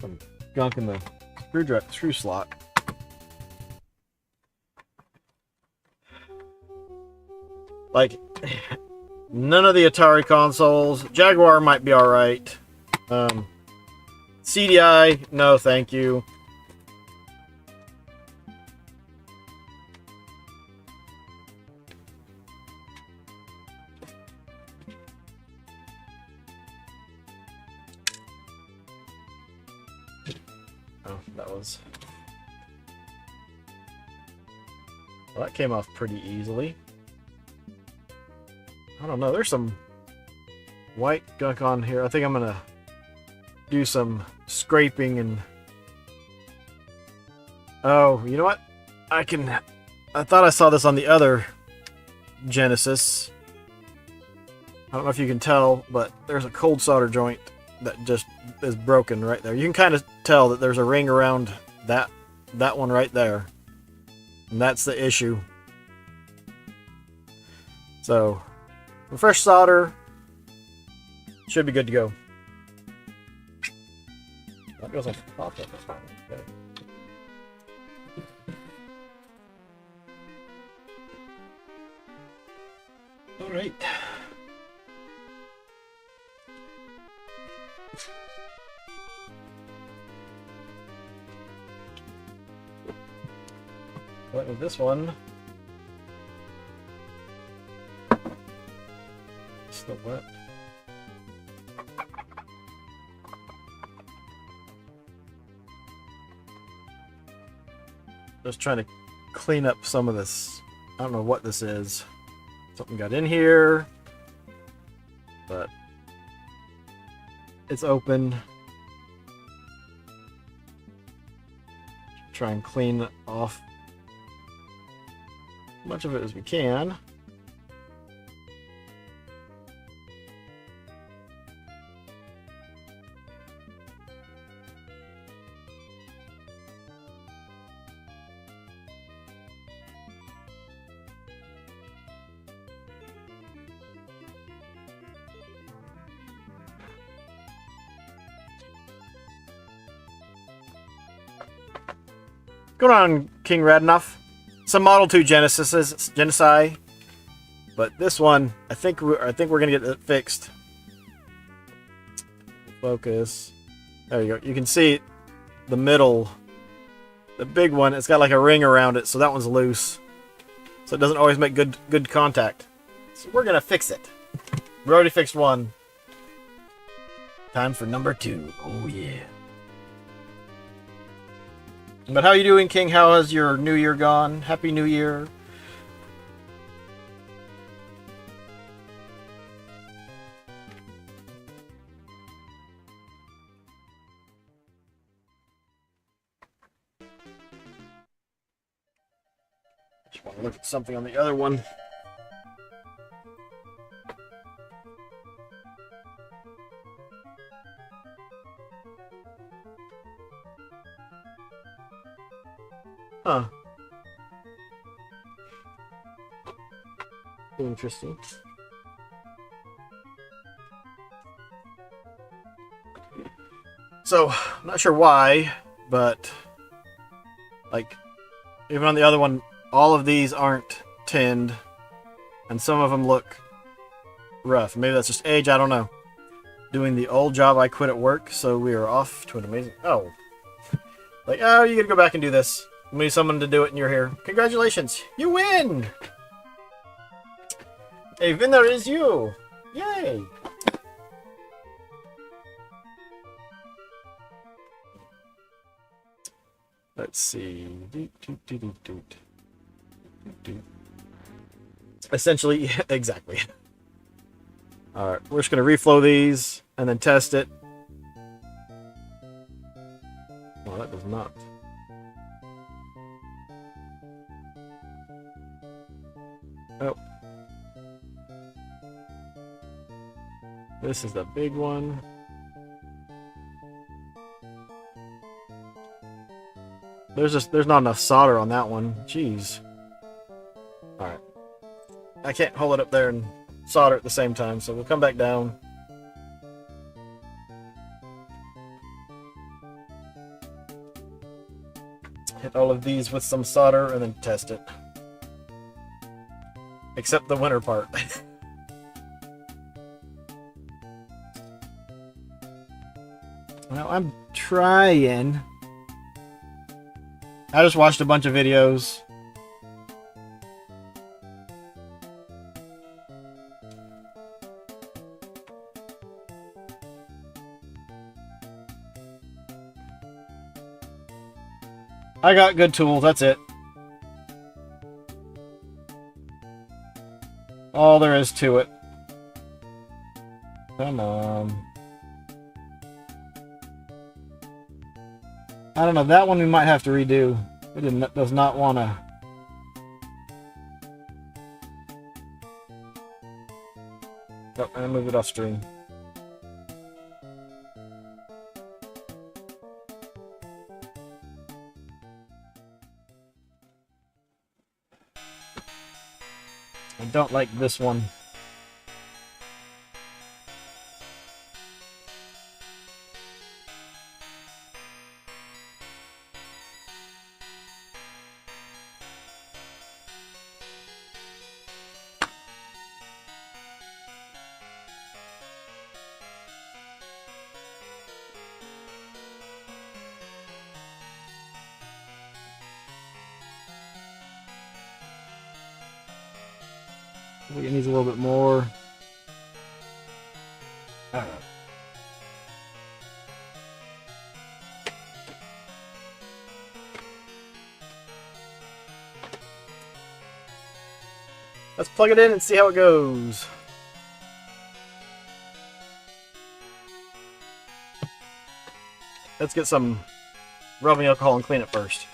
Some gunk in the screw slot. Like, none of the Atari consoles. Jaguar might be alright. CDI, no thank you. Oh, that was... Well, that came off pretty easily. I don't know, there's some white gunk on here. I think I'm gonna do some scraping and... Oh, you know what? I thought I saw this on the other Genesis. I don't know if you can tell, but there's a cold solder joint that just is broken right there. You can kind of tell that there's a ring around that one right there. And that's the issue. So, fresh solder should be good to go. That goes on top of it. Okay. All right. What with this one? Still wet. Just trying to clean up some of this. I don't know what this is. Something got in here, but it's open. Try and clean off as much of it as we can. Going on, King Radnoff. Some Model 2 Genesai, but this one, I think we're gonna get it fixed. Focus. There you go. You can see the middle, the big one. It's got like a ring around it, so that one's loose. So it doesn't always make good contact. So we're gonna fix it. We already fixed one. Time for number 2. Oh yeah. But how you doing, King? How has your New Year gone? Happy New Year. want to look at something on the other one. Huh. Interesting. So, I'm not sure why, but like, even on the other one, all of these aren't tinned, and some of them look rough. Maybe that's just age, I don't know. Doing the old job I quit at work, so we are off to an amazing... Oh. Like, oh, you gotta go back and do this. We need someone to do it and you're here. Congratulations! You win! A winner is you! Yay! Let's see. Essentially, exactly. Alright, we're just going to reflow these and then test it. Well, that does not. Oh. This is the big one. There's not enough solder on that one. Jeez. Alright. I can't hold it up there and solder at the same time, so we'll come back down. Hit all of these with some solder and then test it. Except the winter part. Well, I'm trying. I just watched a bunch of videos. I got good tools, that's it. All there is to it. Come on. I don't know, that one we might have to redo. It does not want to. Oh, and I moved it off stream. I don't like this one. I think it needs a little bit more. Alright. Let's plug it in and see how it goes. Let's get some rubbing alcohol and clean it first.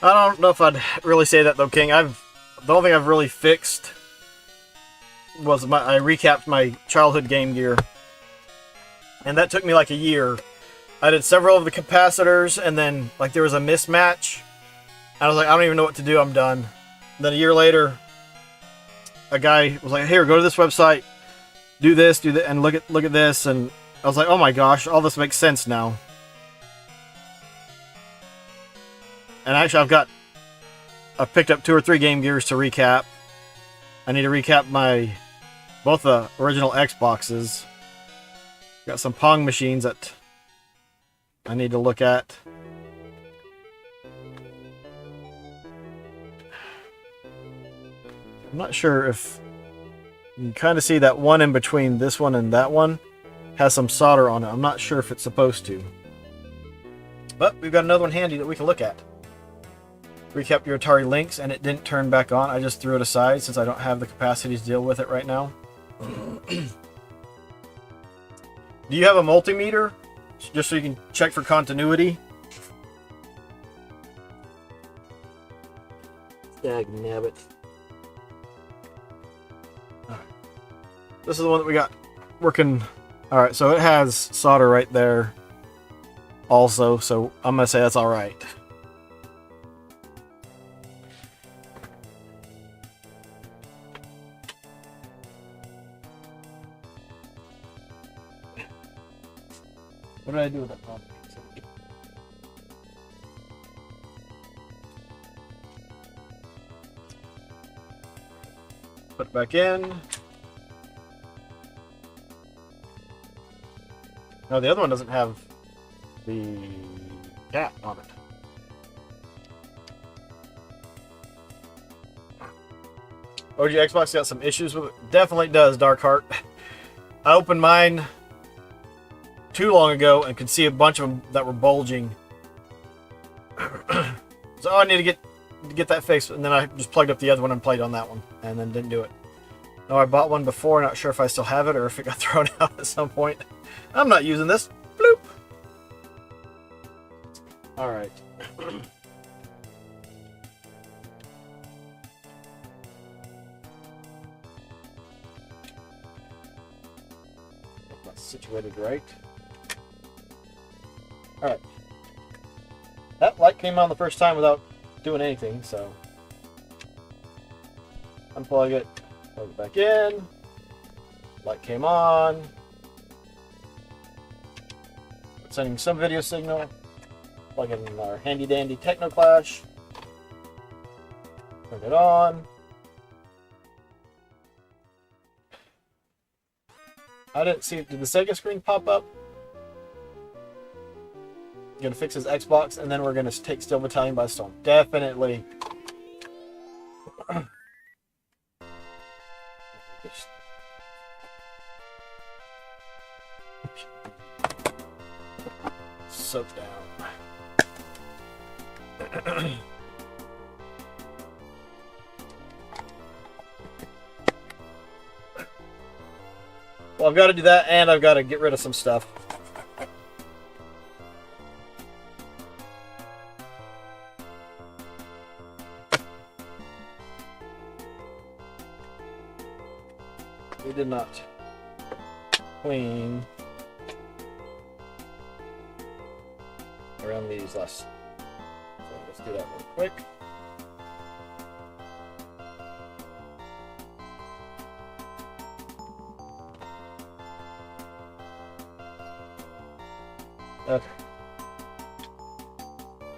I don't know if I'd really say that though, King. The only thing I've really fixed was I recapped my childhood Game Gear, and that took me like a year. I did several of the capacitors, and then like there was a mismatch. I was like, I don't even know what to do. I'm done. And then a year later, a guy was like, "Here, go to this website, do this, and look at this." And I was like, "Oh my gosh, all this makes sense now." And actually, I've picked up 2 or 3 Game Gears to recap. I need to recap both the original Xboxes. Got some Pong machines that I need to look at. I'm not sure if you can kind of see that one in between this one and that one has some solder on it. I'm not sure if it's supposed to. But we've got another one handy that we can look at. Recapped your Atari Lynx, and it didn't turn back on. I just threw it aside since I don't have the capacity to deal with it right now. Do you have a multimeter just so you can check for continuity. Dag nabbit. This is the one that we got working. Alright, so it has solder right there also, so I'm going to say that's alright. What did I do with that pump? Put it back in. No, the other one doesn't have the cap on it. OG Xbox got some issues with it. Definitely does, Darkheart. I opened mine too long ago and could see a bunch of them that were bulging. So I need to get that fixed, and then I just plugged up the other one and played on that one, and then didn't do it. No, I bought one before, not sure if I still have it or if it got thrown out at some point. I'm not using this. Bloop. Alright. Not situated right. Alright. That light came on the first time without doing anything, so unplug it, plug it back in. Light came on. Sending some video signal. Plug in our handy dandy Technoclash. Turn it on. I didn't see it. Did the Sega screen pop up? Gonna fix his Xbox, and then we're gonna take Steel Battalion by storm. Definitely. Soak down. Well, I've got to do that, and I've got to get rid of some stuff. We did not clean around these last. So let's do that real quick. Okay.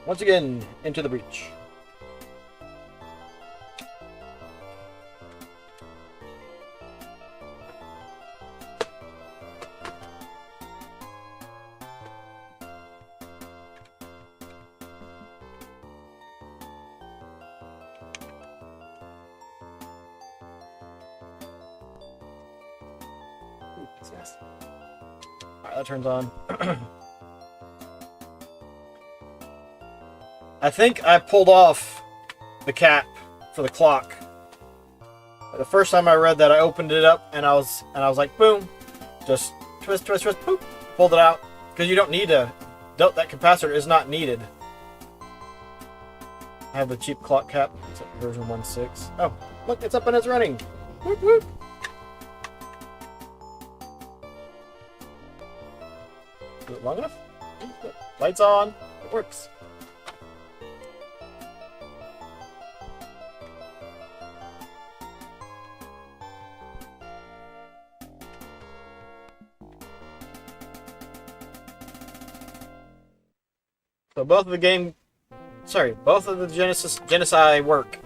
Once again, into the breach. Yes. Alright, that turns on. I think I pulled off the cap for the clock. The first time I read that, I opened it up and I was like, boom, just twist, twist, twist, boop, pulled it out, because you don't need that capacitor is not needed. I have the cheap clock cap. It's at version 1.6. Oh, look, it's up and it's running. Whoop, whoop. Is it long enough? Lights on. It works. So both of the Genesai work.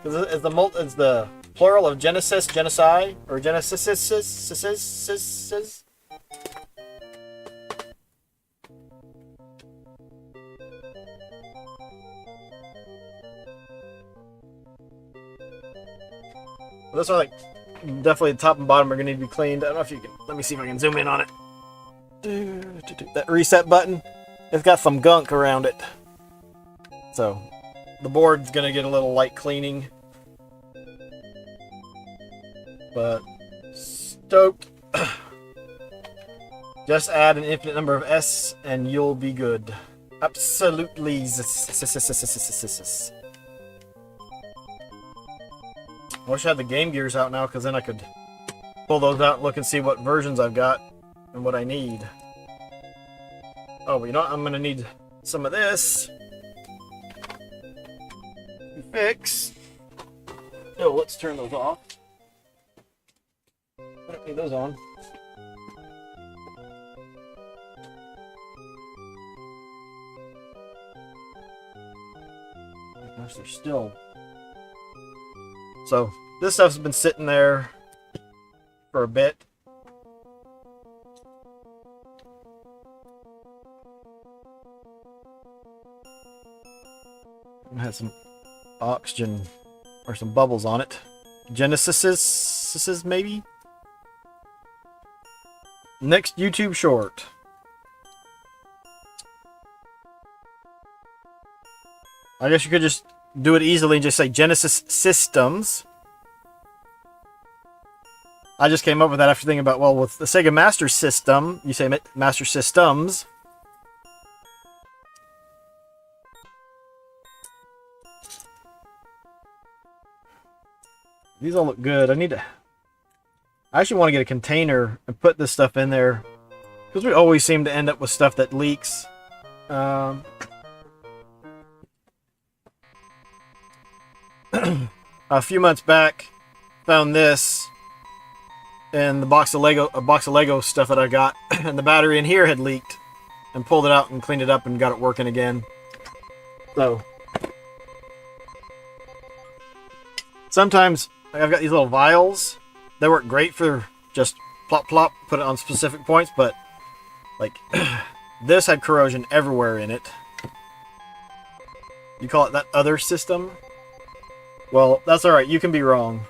Is the plural of Genesis, Genesai, or Genesis? This one, like, definitely the top and bottom are gonna need to be cleaned. I don't know if you can. Let me see if I can zoom in on it. That reset button. It's got some gunk around it. So, the board's gonna get a little light cleaning. But, stoked. Just add an infinite number of S and you'll be good. Absolutely. I wish I had the Game Gears out now, because then I could pull those out and look and see what versions I've got and what I need. Oh, but you know what? I'm going to need some of this. Fix. Oh, let's turn those off. I don't need those on. Gosh, they're still. So, this stuff's been sitting there for a bit. It has some oxygen or some bubbles on it. Genesis, maybe? Next YouTube short. I guess you could just do it easily and just say Genesis Systems. I just came up with that after thinking about, well, with the Sega Master System, you say Master Systems. These all look good. I actually want to get a container and put this stuff in there, because we always seem to end up with stuff that leaks. A few months back, found this in the box of Lego stuff that I got, and the battery in here had leaked, and pulled it out and cleaned it up and got it working again. So sometimes I've got these little vials. They work great for just plop plop, put it on specific points, but like this had corrosion everywhere in it. You call it that other system? Well, that's alright, you can be wrong.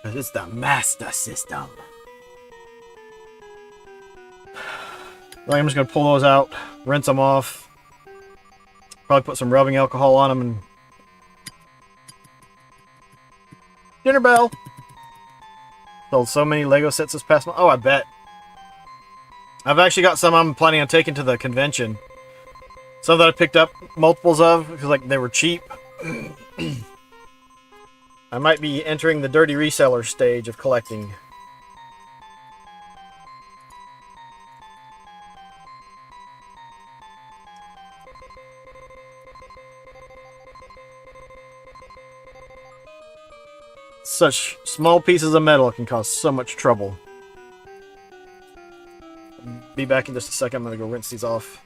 But it's the Master System. I'm just going to pull those out, rinse them off. Probably put some rubbing alcohol on them and... Dinner bell! Sold so many Lego sets this past month. Oh, I bet. I've actually got some I'm planning on taking to the convention. Some that I picked up multiples of, because like they were cheap. I might be entering the dirty reseller stage of collecting. Such small pieces of metal can cause so much trouble. Be back in just a second. I'm going to go rinse these off.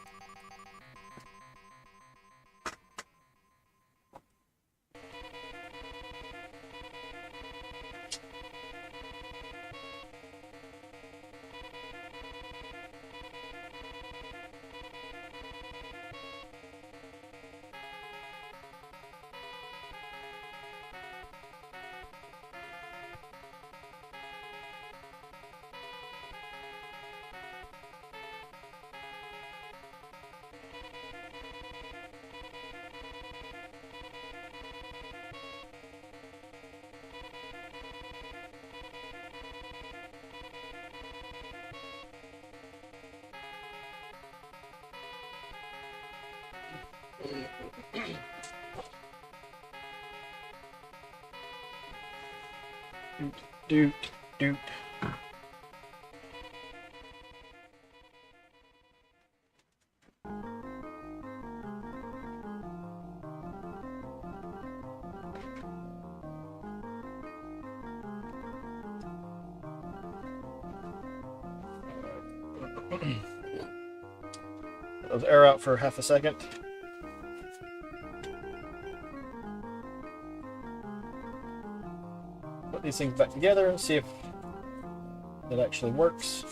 Doot, doot. Let those air out for half a second. Put these things back together and see if it actually works.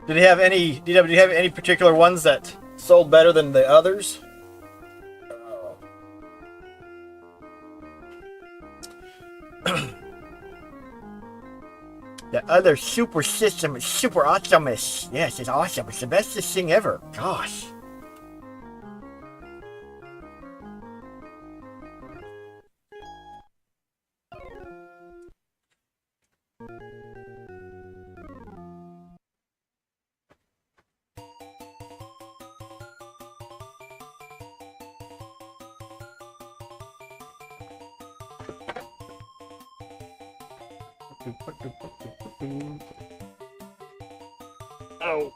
Did you have any particular ones that sold better than the others? The other super system is super awesome. Yes, it's awesome. It's the bestest thing ever. Gosh. Oh.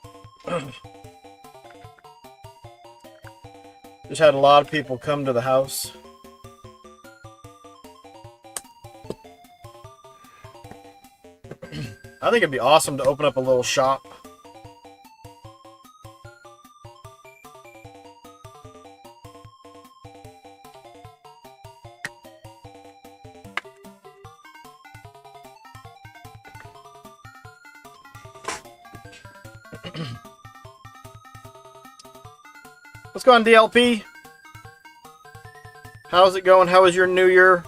Just had a lot of people come to the house. I think it'd be awesome to open up a little shop. What's going on, DLP? How's it going? How was your New Year?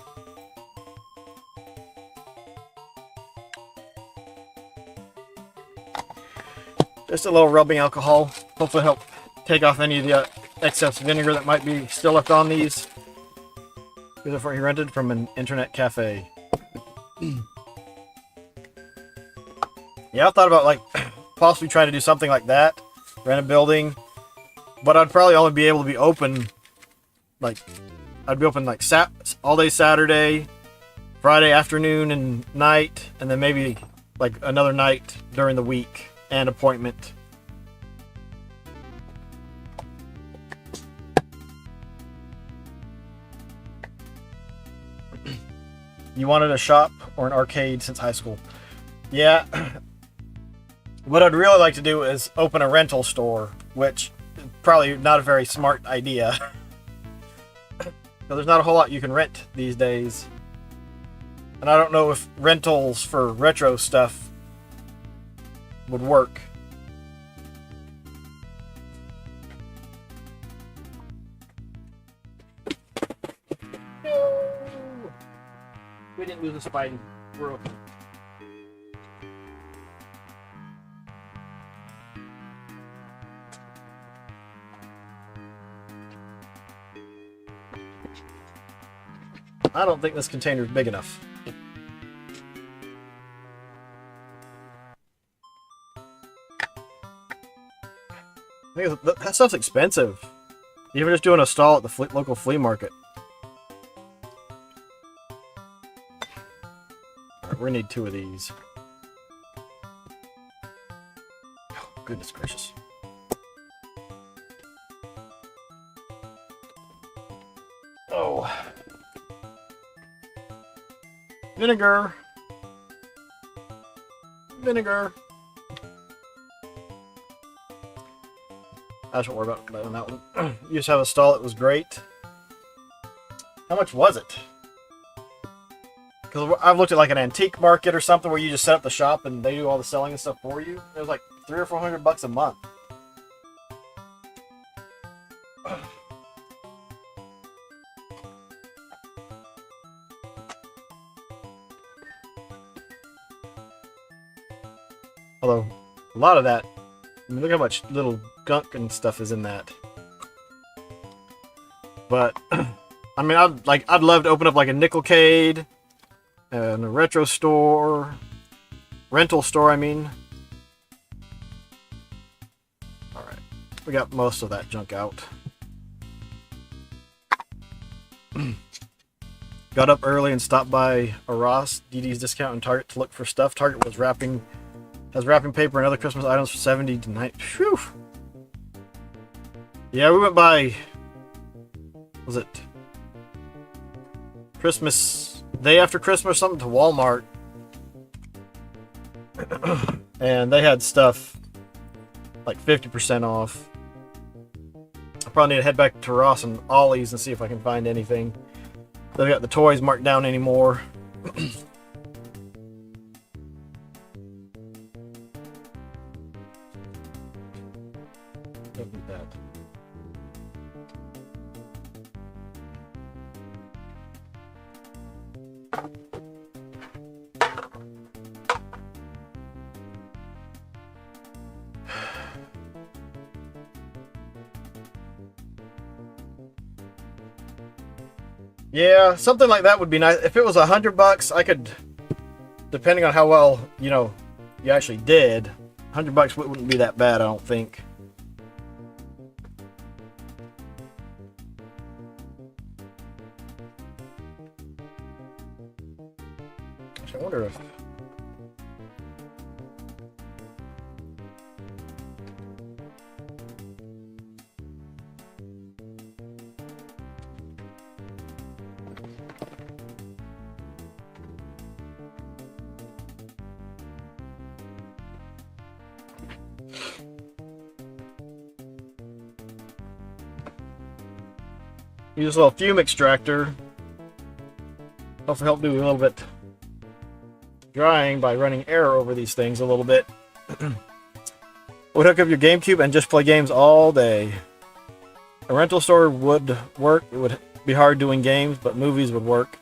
Just a little rubbing alcohol. Hopefully help take off any of the excess vinegar that might be still left on these. These are for rented from an internet cafe. Yeah, I thought about like possibly trying to do something like that. Rent a building. But I'd probably only be able to be open like I'd be open like all day Saturday, Friday afternoon and night, and then maybe like another night during the week and appointment. You wanted a shop or an arcade since high school? Yeah. What I'd really like to do is open a rental store, which is probably not a very smart idea. There's not a whole lot you can rent these days. And I don't know if rentals for retro stuff would work. No! We didn't lose a Spidey. We're okay. I don't think this container is big enough. That stuff's expensive. Even just doing a stall at the local flea market. Alright, we need 2 of these. Oh, goodness gracious. Oh. Vinegar. Vinegar. I shouldn't worry about that one. You just have a stall that was great. How much was it? Because I've looked at like an antique market or something where you just set up the shop and they do all the selling and stuff for you. It was like $300 or $400 a month. Although, a lot of that, I mean, look how much little gunk and stuff is in that. But, I mean, I'd love to open up like a Nickelcade, and a retro store, rental store, I mean. Alright, we got most of that junk out. Got up early and stopped by a Ross, DD's Discount, and Target to look for stuff. Target was has wrapping paper and other Christmas items for 70 to 90. Phew. Yeah, we went by, was it Christmas, day after Christmas or something, to Walmart. And they had stuff like 50% off. I probably need to head back to Ross and Ollie's and see if I can find anything. They got the toys marked down anymore. Yeah, something like that would be nice. If it was $100, I could, depending on how well, you know, you actually did, $100 wouldn't be that bad, I don't think. Gosh, I wonder if Use a little fume extractor. Hopefully help do a little bit drying by running air over these things a little bit. Would hook up your GameCube and just play games all day. A rental store would work. It would be hard doing games, but movies would work.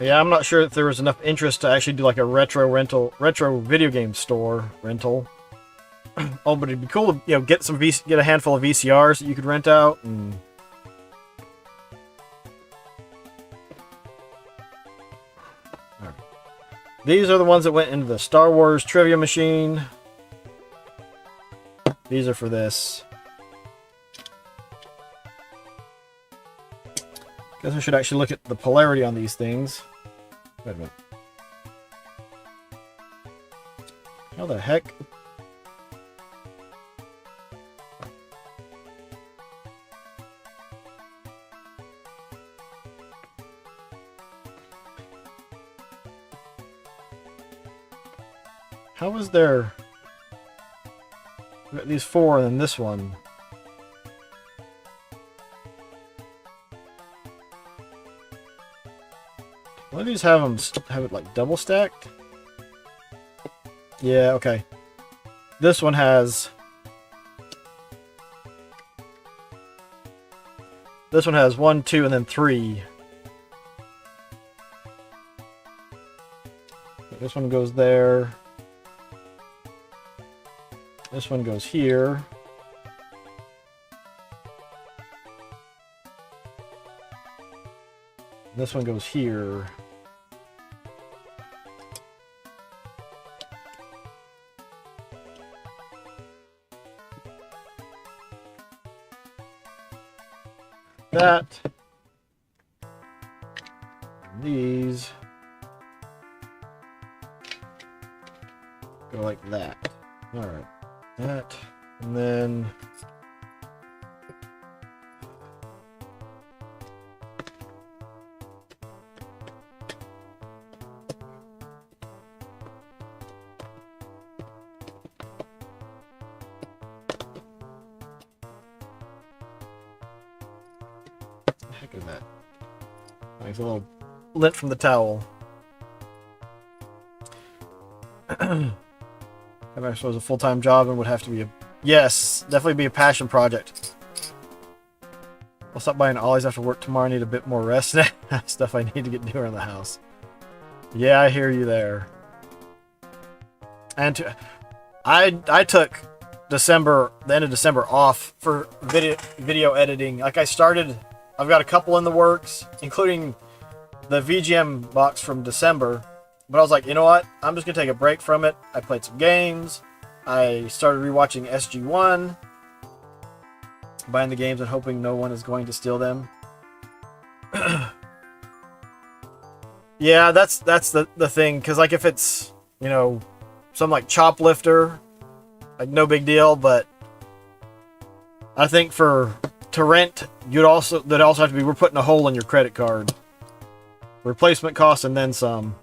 Yeah, I'm not sure if there was enough interest to actually do like a retro video game store rental. Oh, but it'd be cool to get a handful of VCRs that you could rent out and. Right. These are the ones that went into the Star Wars trivia machine. These are for this. Guess I should actually look at the polarity on these things. Wait a minute. How the heck? How is there... We've got these four and then this one. One of these have it like double stacked? Yeah, okay. This one has... This one has 1, 2, and then 3. This one goes there. This one goes here. This one goes here. That. These go like that. All right. That, and then the heck is that? Nice little lint from the towel. If I suppose a full-time job and would have to be a... Yes, definitely be a passion project. I'll stop by an Ollie's after work tomorrow. I need a bit more rest. Stuff I need to get doing around the house. Yeah, I hear you there. And I took the end of December off for video editing. Like I've got a couple in the works, including the VGM box from December. But I was like, you know what? I'm just going to take a break from it. I played some games. I started rewatching SG-1. Buying the games and hoping no one is going to steal them. Yeah, that's the thing. Because like if it's, some like Choplifter, like no big deal. But I think to rent, that'd also have to be, we're putting a hole in your credit card. Replacement cost and then some.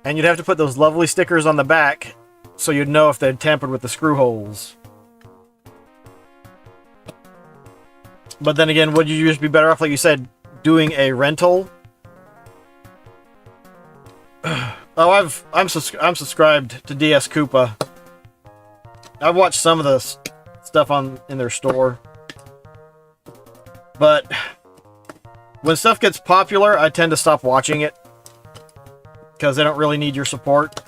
And you'd have to put those lovely stickers on the back so you'd know if they'd tampered with the screw holes. But then again, would you just be better off, like you said, doing a rental? Oh, I'm subscribed to DS Koopa. I've watched some of the stuff in their store. But when stuff gets popular, I tend to stop watching it. Because they don't really need your support.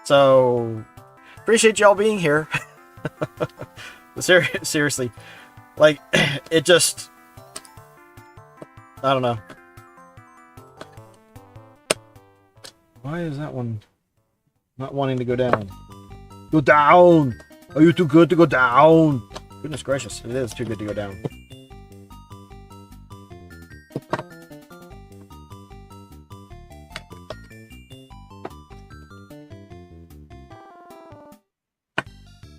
So, appreciate y'all being here. Seriously. Like, it just... I don't know. Why is that one not wanting to go down? Go down! Are you too good to go down? Goodness gracious, it is too good to go down.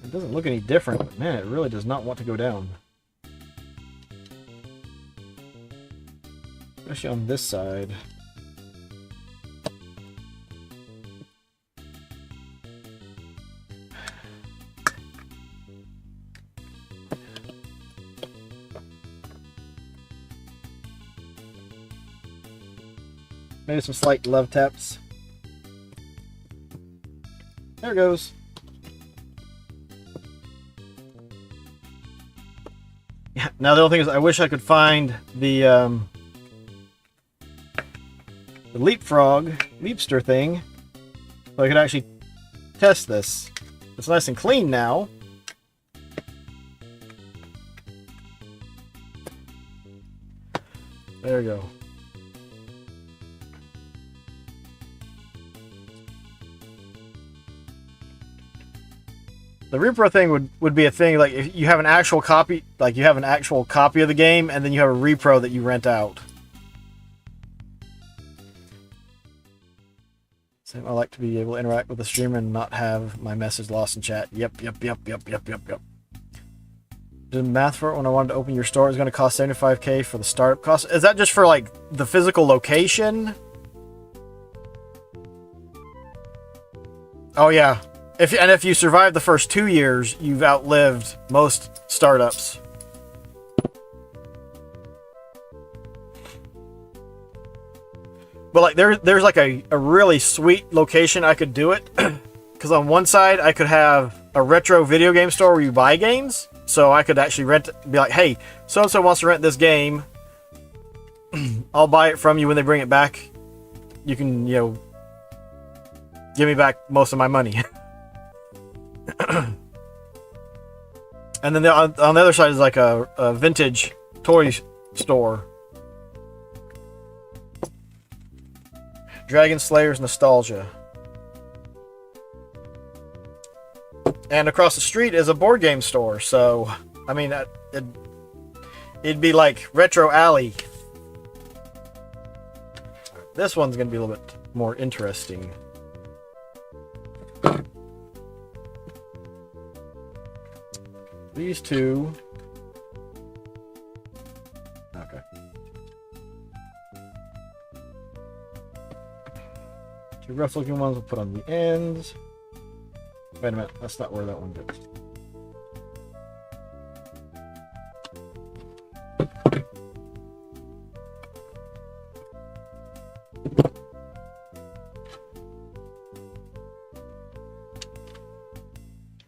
It doesn't look any different, but man, it really does not want to go down. Especially on this side. Maybe some slight love taps. There it goes. Yeah, now the only thing is I wish I could find the Leapster thing, so I could actually test this. It's nice and clean now. There we go. The repro thing would be a thing, like if you have an actual copy, like you have an actual copy of the game, and then you have a repro that you rent out. Same, I like to be able to interact with the streamer and not have my message lost in chat. Yep. Did math for it when I wanted to open your store. It's going to cost $75K for the startup cost. Is that just for like the physical location? Oh yeah. If you survive the first 2 years, you've outlived most startups. But like there's like a really sweet location I could do it. Because on one side I could have a retro video game store where you buy games. So I could actually be like, hey, so-and-so wants to rent this game. I'll buy it from you when they bring it back. You can, give me back most of my money. And then on the other side is like a vintage toy store. Dragon Slayer's Nostalgia. And across the street is a board game store, so, I mean, it'd be like Retro Alley. This one's going to be a little bit more interesting. These two. Okay. Two rough looking ones we'll put on the ends. Wait a minute, that's not where that one goes.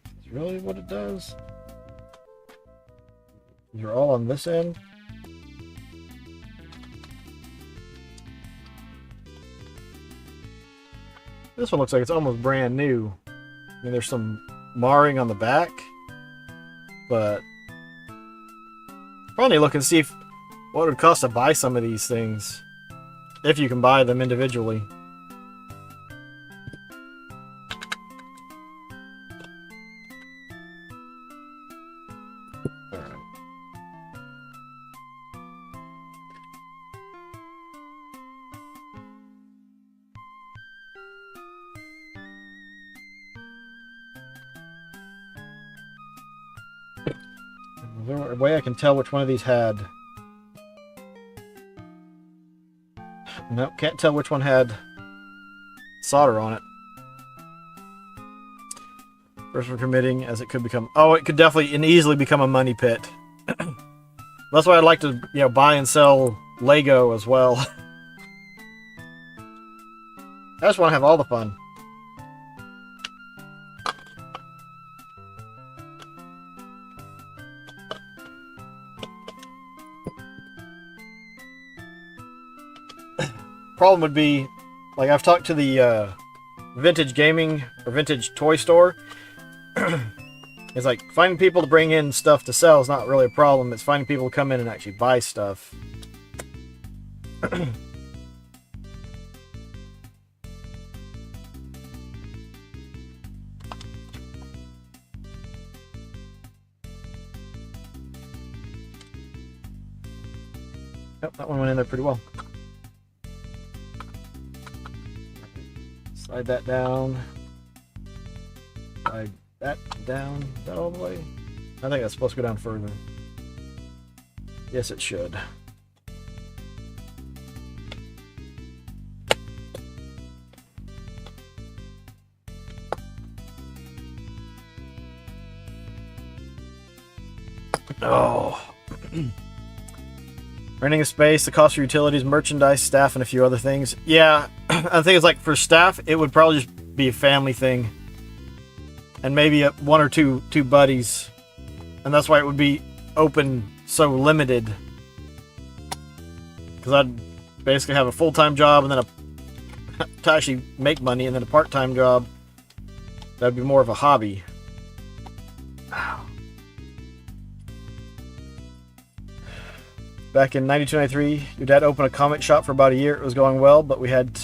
That's really what it does. You're all on this end. This one looks like it's almost brand new. I mean, there's some marring on the back, but probably look and see what it would cost to buy some of these things, if you can buy them individually. Is there a way I can tell which one of these had... Nope, can't tell which one had solder on it. First for committing, as it could become... Oh, it could definitely and easily become a money pit. That's why I'd like to, buy and sell Lego as well. I just want to have all the fun. Problem would be, like, I've talked to the vintage gaming or vintage toy store. It's like finding people to bring in stuff to sell is not really a problem. It's finding people to come in and actually buy stuff. Yep, that one went in there pretty well. Slide that down. Slide that down? Is that all the way? I think that's supposed to go down further. Yes, it should. Oh. Renting a space, the cost for utilities, merchandise, staff, and a few other things. Yeah, I think it's like for staff, it would probably just be a family thing. And maybe one or two buddies. And that's why it would be open so limited. Because I'd basically have a full-time job and then to actually make money, and then a part-time job. That'd be more of a hobby. Back in 92-93, your dad opened a comic shop for about a year. It was going well, but we had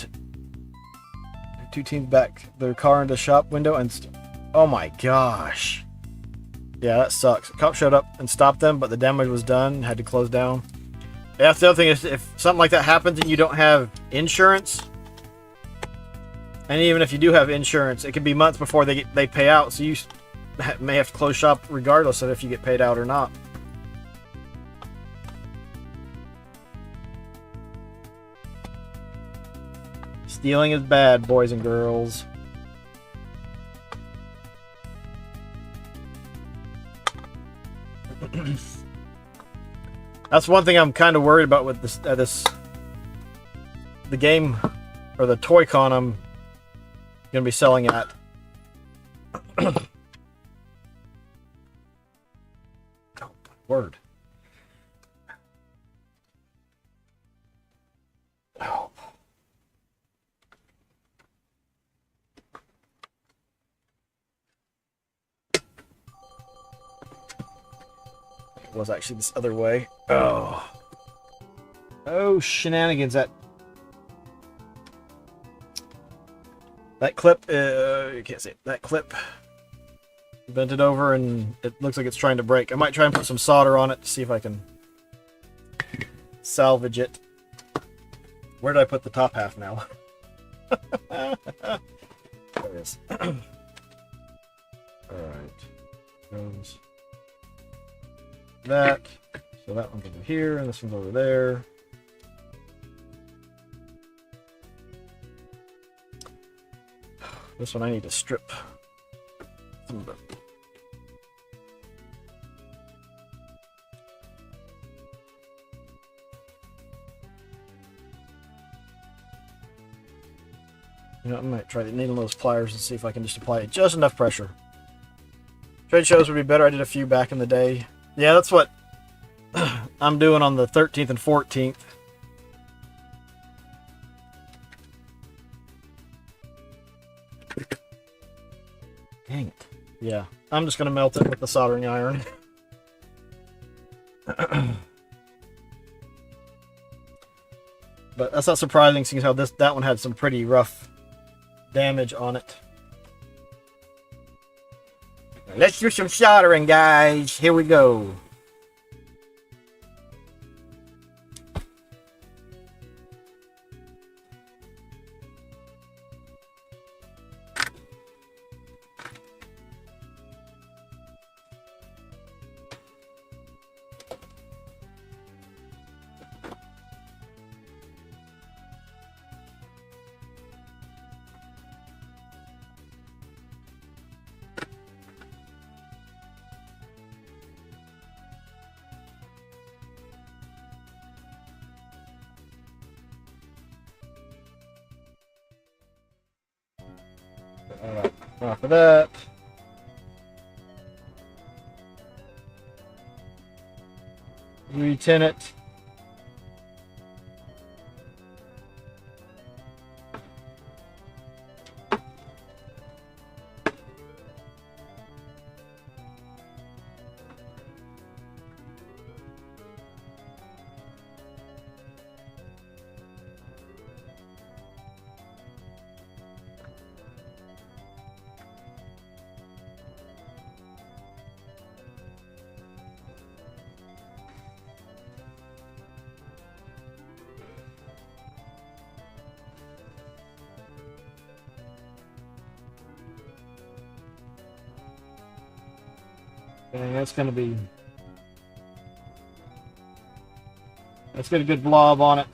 two teens back their car into the shop window and... oh my gosh. Yeah, that sucks. A cop showed up and stopped them, but the damage was done. Had to close down. Yeah, that's the other thing is if something like that happens and you don't have insurance, and even if you do have insurance, it could be months before they pay out, so you may have to close shop regardless of if you get paid out or not. Stealing is bad, boys and girls. That's one thing I'm kind of worried about with this, the game, or the Toy-Con I'm going to be selling at. Oh, word. Oh. It was actually this other way. Oh. Oh, shenanigans. That clip, you can't see it. That clip bent it over and it looks like it's trying to break. I might try and put some solder on it to see if I can salvage it. Where did I put the top half now? There it is. Alright. Goes that. So that one's over here and this one's over there. This one I need to strip some of it. You know, I might try needling those pliers and see if I can just apply just enough pressure. Trade shows would be better. I did a few back in the day. Yeah, that's what I'm doing on the 13th and 14th. Dang it. Yeah, I'm just going to melt it with the soldering iron. But that's not surprising, seeing how that one had some pretty rough damage on it. Let's do some soldering, guys. Here we go. Alright, enough of that. Re-tin it. And that's going to be... Let's get a good blob on it.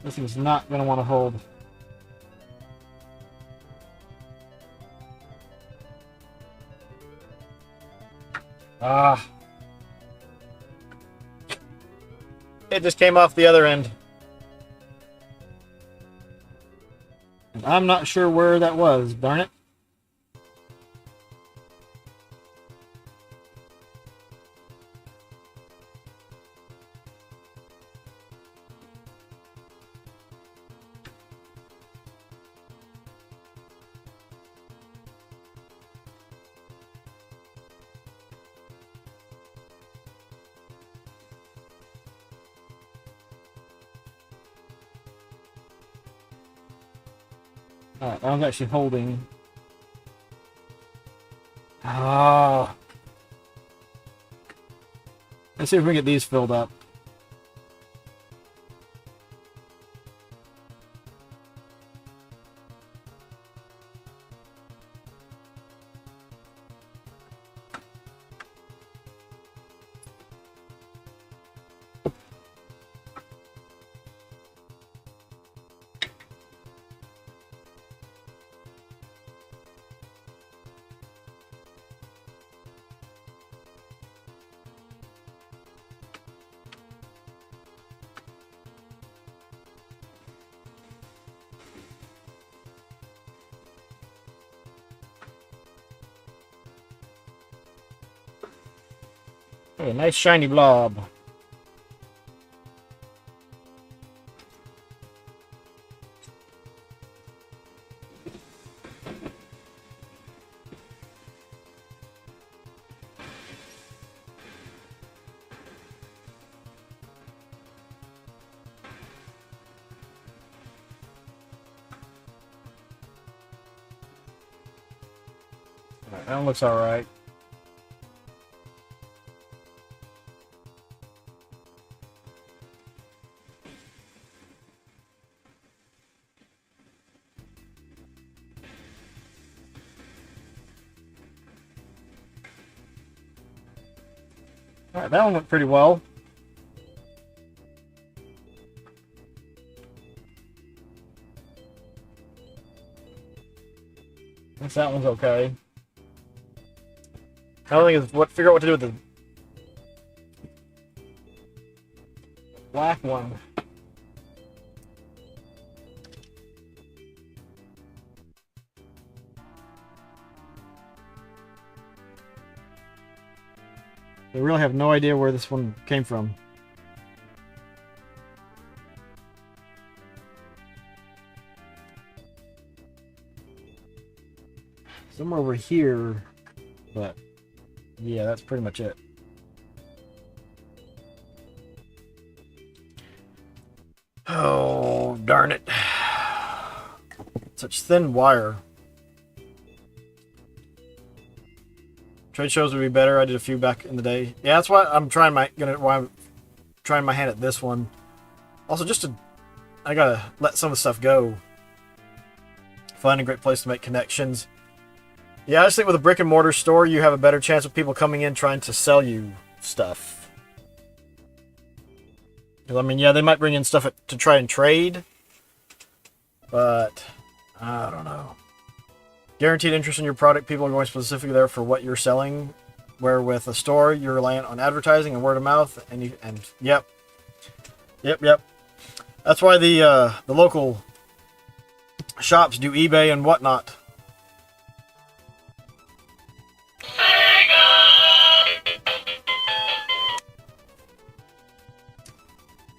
This is not going to want to hold. Ah. It just came off the other end. And I'm not sure where that was, darn it. Alright, that one's actually holding. Ah. Let's see if we can get these filled up. Hey, nice shiny blob. That one looks alright. Alright, that one went pretty well. I guess that one's okay. The only thing is figure out what to do with the black one. I really have no idea where this one came from. Somewhere over here, but yeah, that's pretty much it. Oh, darn it. Such thin wire. Trade shows would be better. I did a few back in the day. Yeah, that's why I'm trying my hand at this one. Also, I gotta let some of the stuff go. Find a great place to make connections. Yeah, I just think with a brick and mortar store, you have a better chance of people coming in trying to sell you stuff. Because, I mean, yeah, they might bring in stuff to try and trade, but I don't know. Guaranteed interest in your product. People are going specifically there for what you're selling. Where with a store, you're reliant on advertising and word of mouth, and yep. That's why the local shops do eBay and whatnot.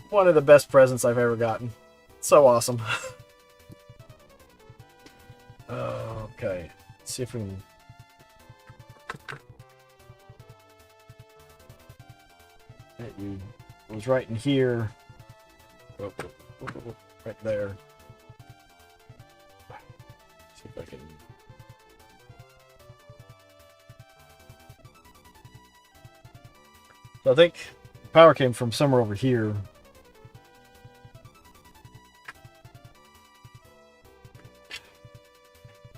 One of the best presents I've ever gotten. So awesome. Okay, let's see if we can... It was right in here. Right there. See if I can... So I think the power came from somewhere over here.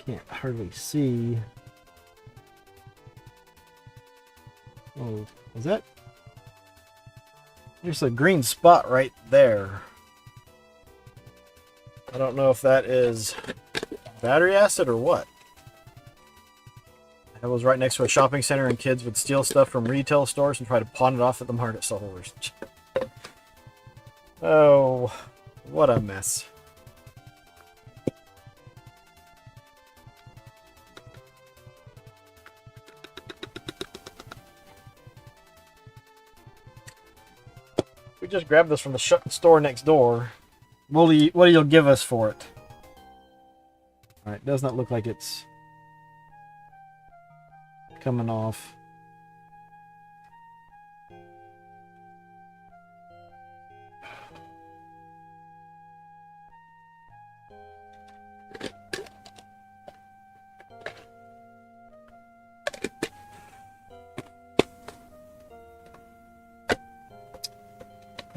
Can't hardly see. Oh, is that? There's a green spot right there. I don't know if that is battery acid or what. It was right next to a shopping center and kids would steal stuff from retail stores and try to pawn it off at the market stalls. Oh, what a mess. We just grabbed this from the store next door. What do you give us for it? Alright, does not look like it's coming off.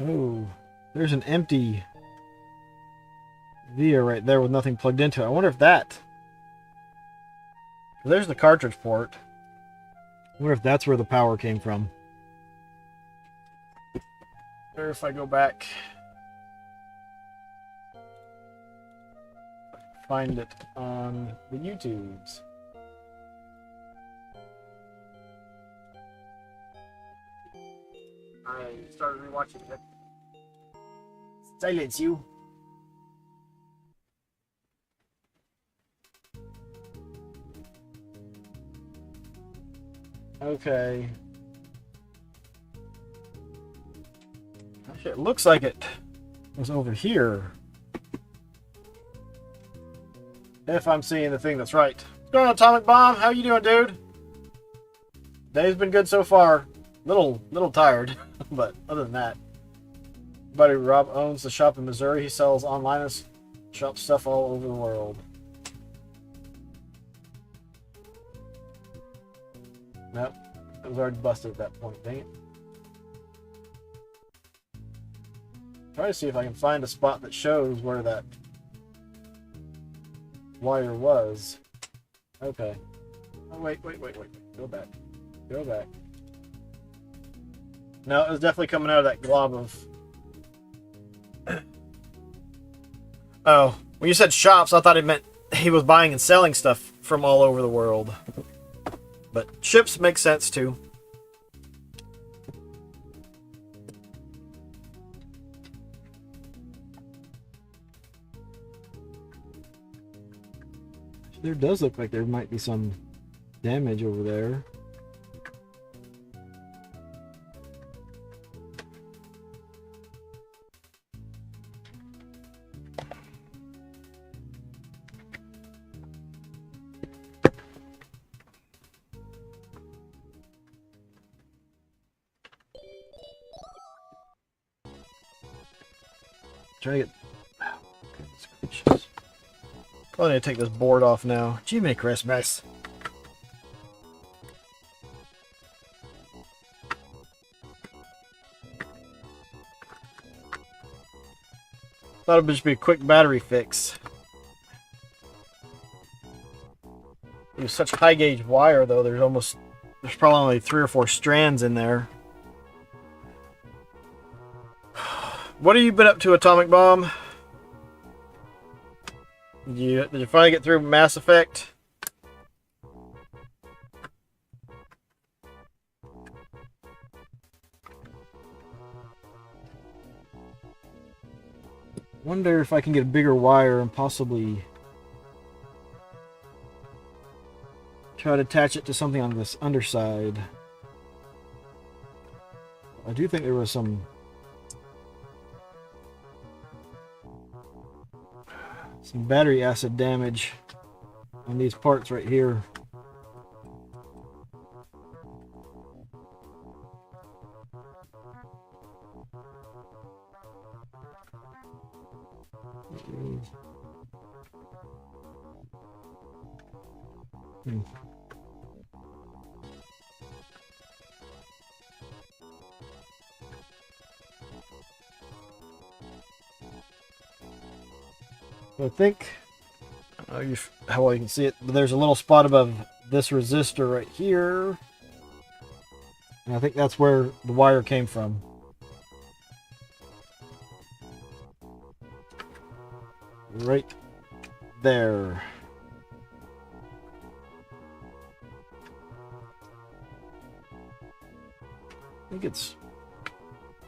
Oh, there's an empty via right there with nothing plugged into it. I wonder if that... There's the cartridge port. I wonder if that's where the power came from. Or if I go back... Find it on the YouTubes. I started rewatching it. Silence you. Okay. Actually, it looks like it was over here. If I'm seeing the thing that's right. What's going on, Atomic Bomb? How you doing, dude? Day's been good so far. Little tired, but other than that. Buddy Rob owns the shop in Missouri. He sells online and shop stuff all over the world. Nope. It was already busted at that point, dang it. Try to see if I can find a spot that shows where that wire was. Okay. Oh, wait. Go back. Go back. No, it was definitely coming out of that glob of... Oh, when you said shops, I thought it meant he was buying and selling stuff from all over the world. But ships make sense too. There does look like there might be some damage over there. Try to get... Goodness gracious. Probably need to take this board off now. Jiminy Christmas. Thought it would just be a quick battery fix. It was such high gauge wire though, there's probably only 3 or 4 strands in there. What have you been up to, Atomic Bomb? Did you finally get through Mass Effect? Wonder if I can get a bigger wire and possibly try to attach it to something on this underside. I do think there was some battery acid damage on these parts right here. I think how well you can see it, but there's a little spot above this resistor right here. And I think that's where the wire came from. Right there. I think it's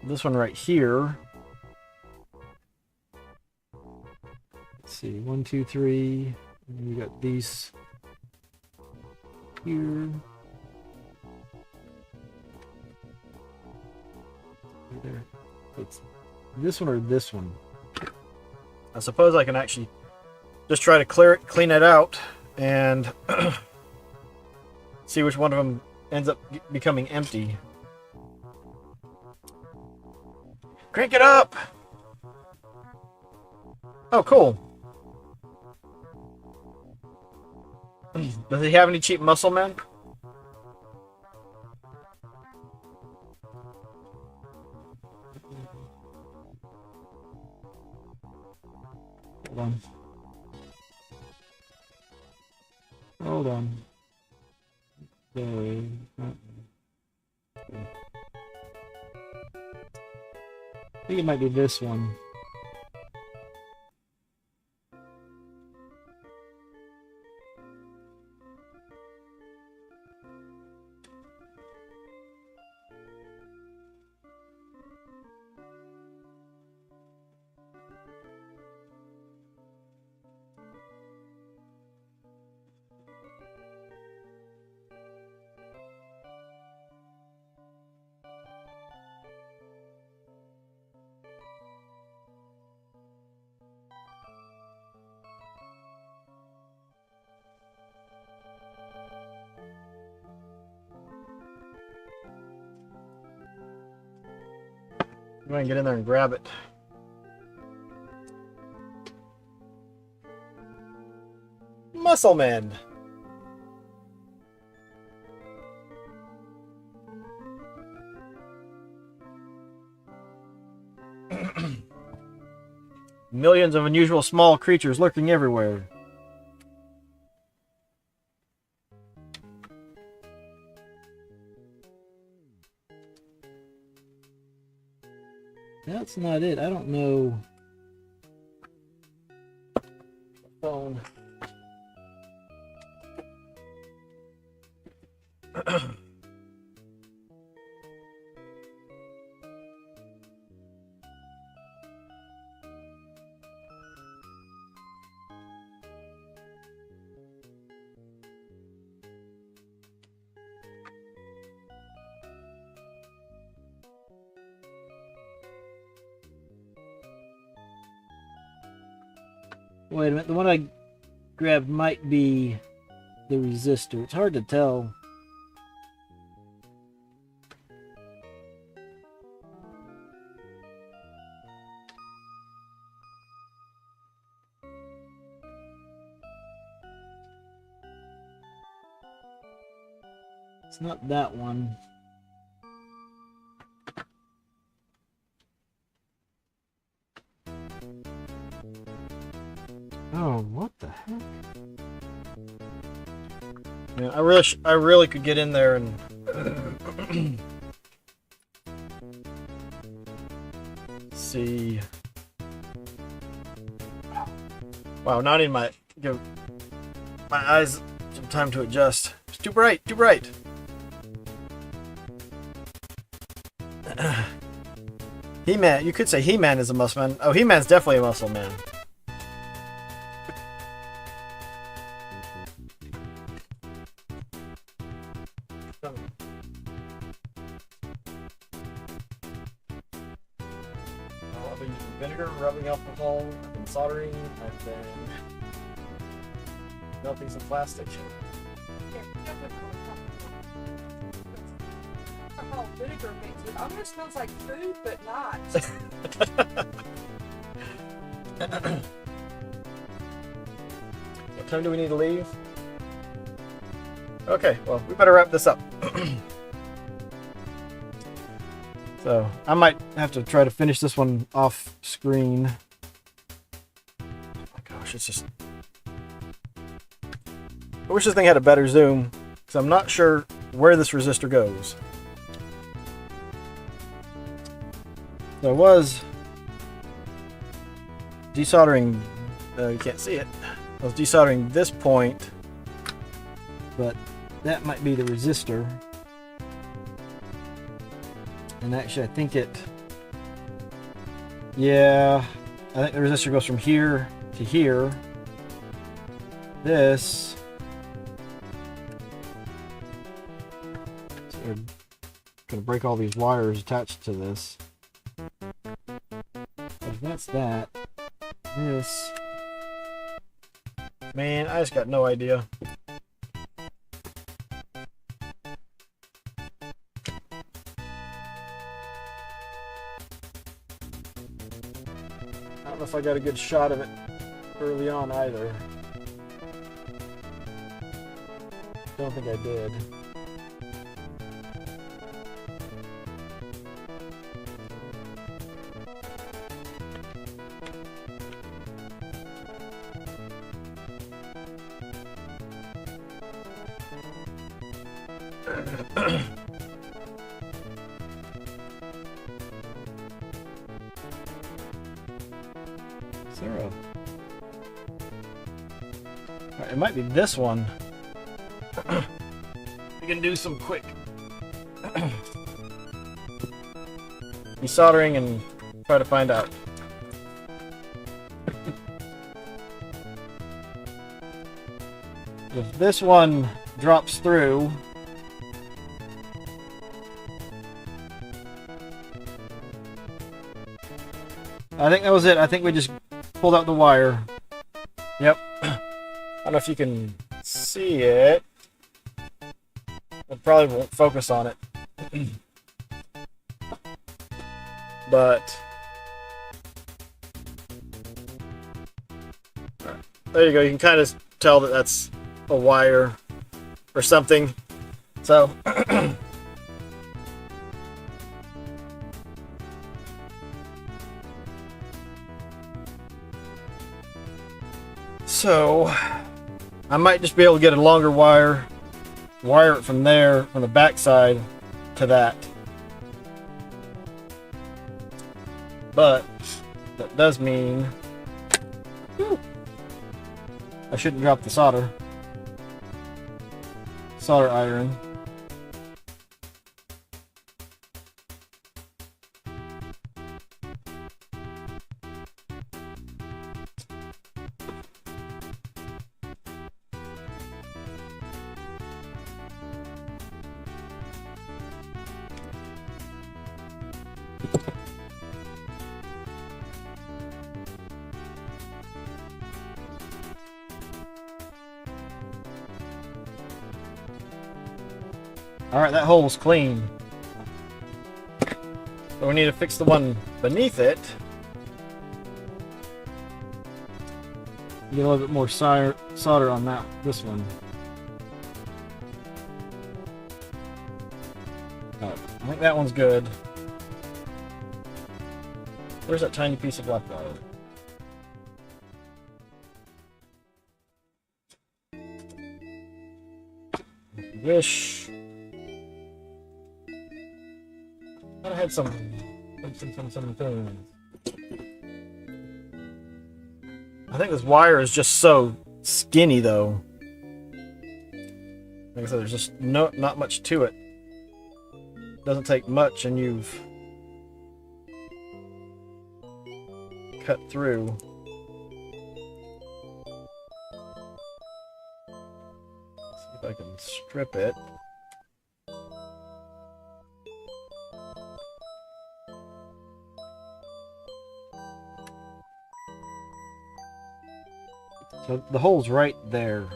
this one right here. Let's see, 1, 2, 3. And we got these here. There. It's this one or this one. I suppose I can actually just try to clean it out, and see which one of them ends up becoming empty. Crank it up! Oh, cool. Does he have any cheap muscle men? Hold on. Hold on. Okay. I think it might be this one. Go ahead and get in there and grab it. Muscle Man. Millions of unusual small creatures lurking everywhere. That's not it. I don't know. Phone. Wait a minute, the one I grabbed might be the resistor. It's hard to tell. It's not that one. Oh, what the heck? Yeah, I really could get in there and see. Wow, not even give my eyes some time to adjust. It's too bright, too bright. He-Man, you could say He-Man is a muscle man. Oh, He-Man's definitely a muscle man. Vinegar, rubbing alcohol, and soldering, and then melting some plastic. Oh, vinegar makes it almost smells like food, but not. What time do we need to leave? Okay, well, we better wrap this up. So, I might have to try to finish this one off screen. Oh my gosh, it's just I wish this thing had a better zoom, because I'm not sure where this resistor goes. So I was desoldering, you can't see it. I was desoldering this point, but that might be the resistor. And actually, I think yeah, I think the resistor goes from here to here. This. So we're gonna break all these wires attached to this. If that's that, this. Man, I just got no idea. I don't know if I got a good shot of it early on either. Don't think I did. Zero. It might be this one. We can do some quick desoldering and try to find out. If this one drops through, I think that was it. I think we just pulled out the wire. Yep. I don't know if you can see it. I probably won't focus on it. But there you go. You can kind of tell that that's a wire or something. So I might just be able to get a longer wire, wire it from there, from the back side to that. But that does mean I shouldn't drop the solder iron. Alright, that hole's clean. So we need to fix the one beneath it. Get a little bit more solder on this one. I think that one's good. Where's that tiny piece of black wire? Wish I had some things. I think this wire is just so skinny, though. Like I said, there's just not much to it. Doesn't take much, and you've cut through. Let's see if I can strip it. So the hole's right there.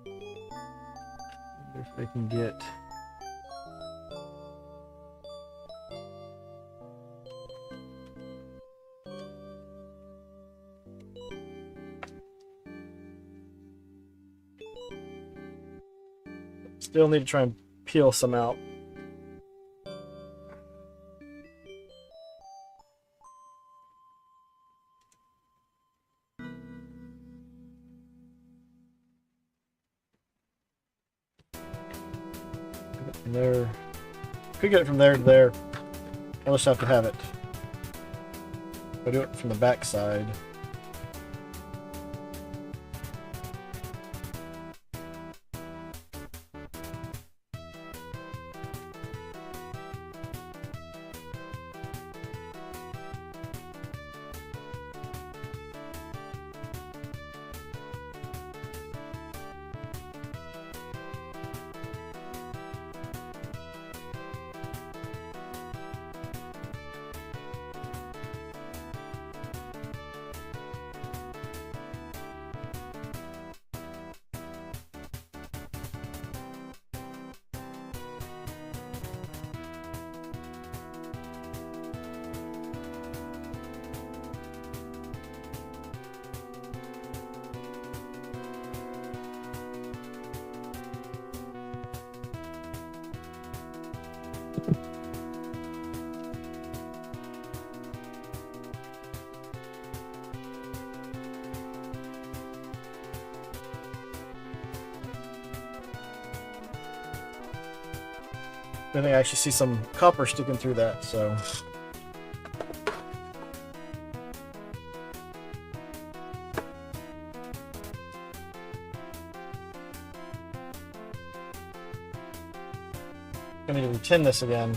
If I can get. Still need to try and peel some out. From there. Could get it from there to there. I'll just have to have it. If I do it from the back side. I think I actually see some copper sticking through that, so. Gonna need to tin this again.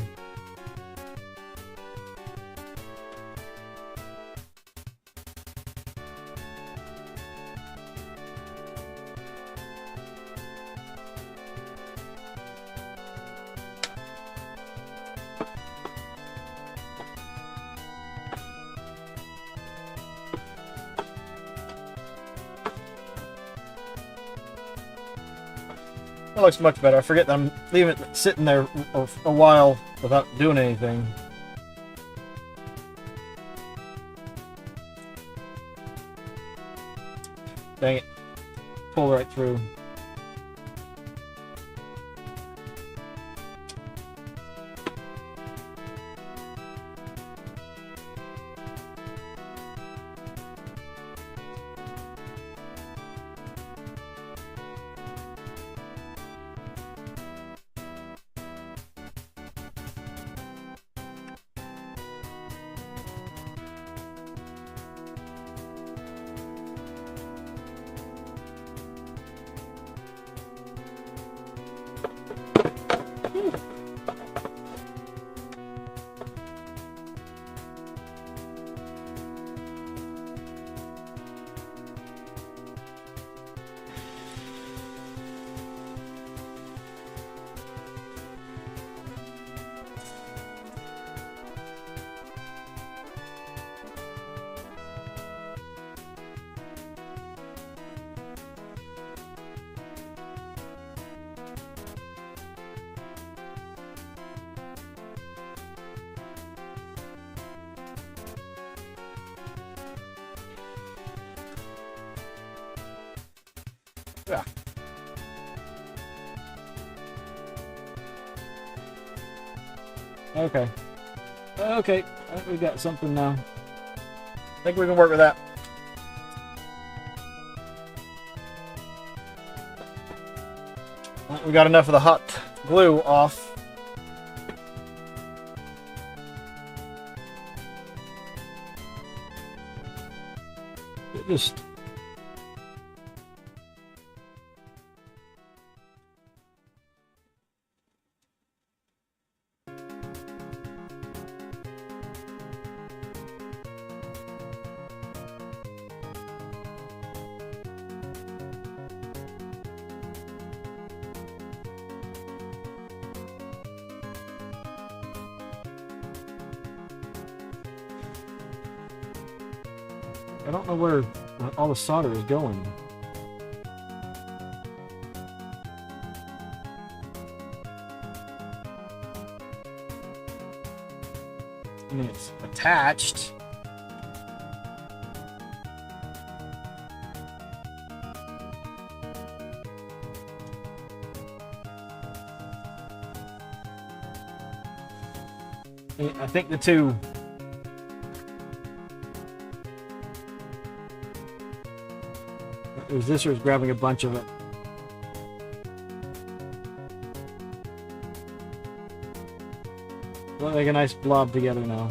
That looks much better. I forget that I'm leaving it sitting there a while without doing anything. Dang it. Pull right through. Yeah. Okay. Okay. I think we got something now. I think we can work with that. We got enough of the hot glue off. It just I don't know where all the solder is going. I mean, it's attached. I think the two resistor is grabbing a bunch of it. look like a nice blob together now.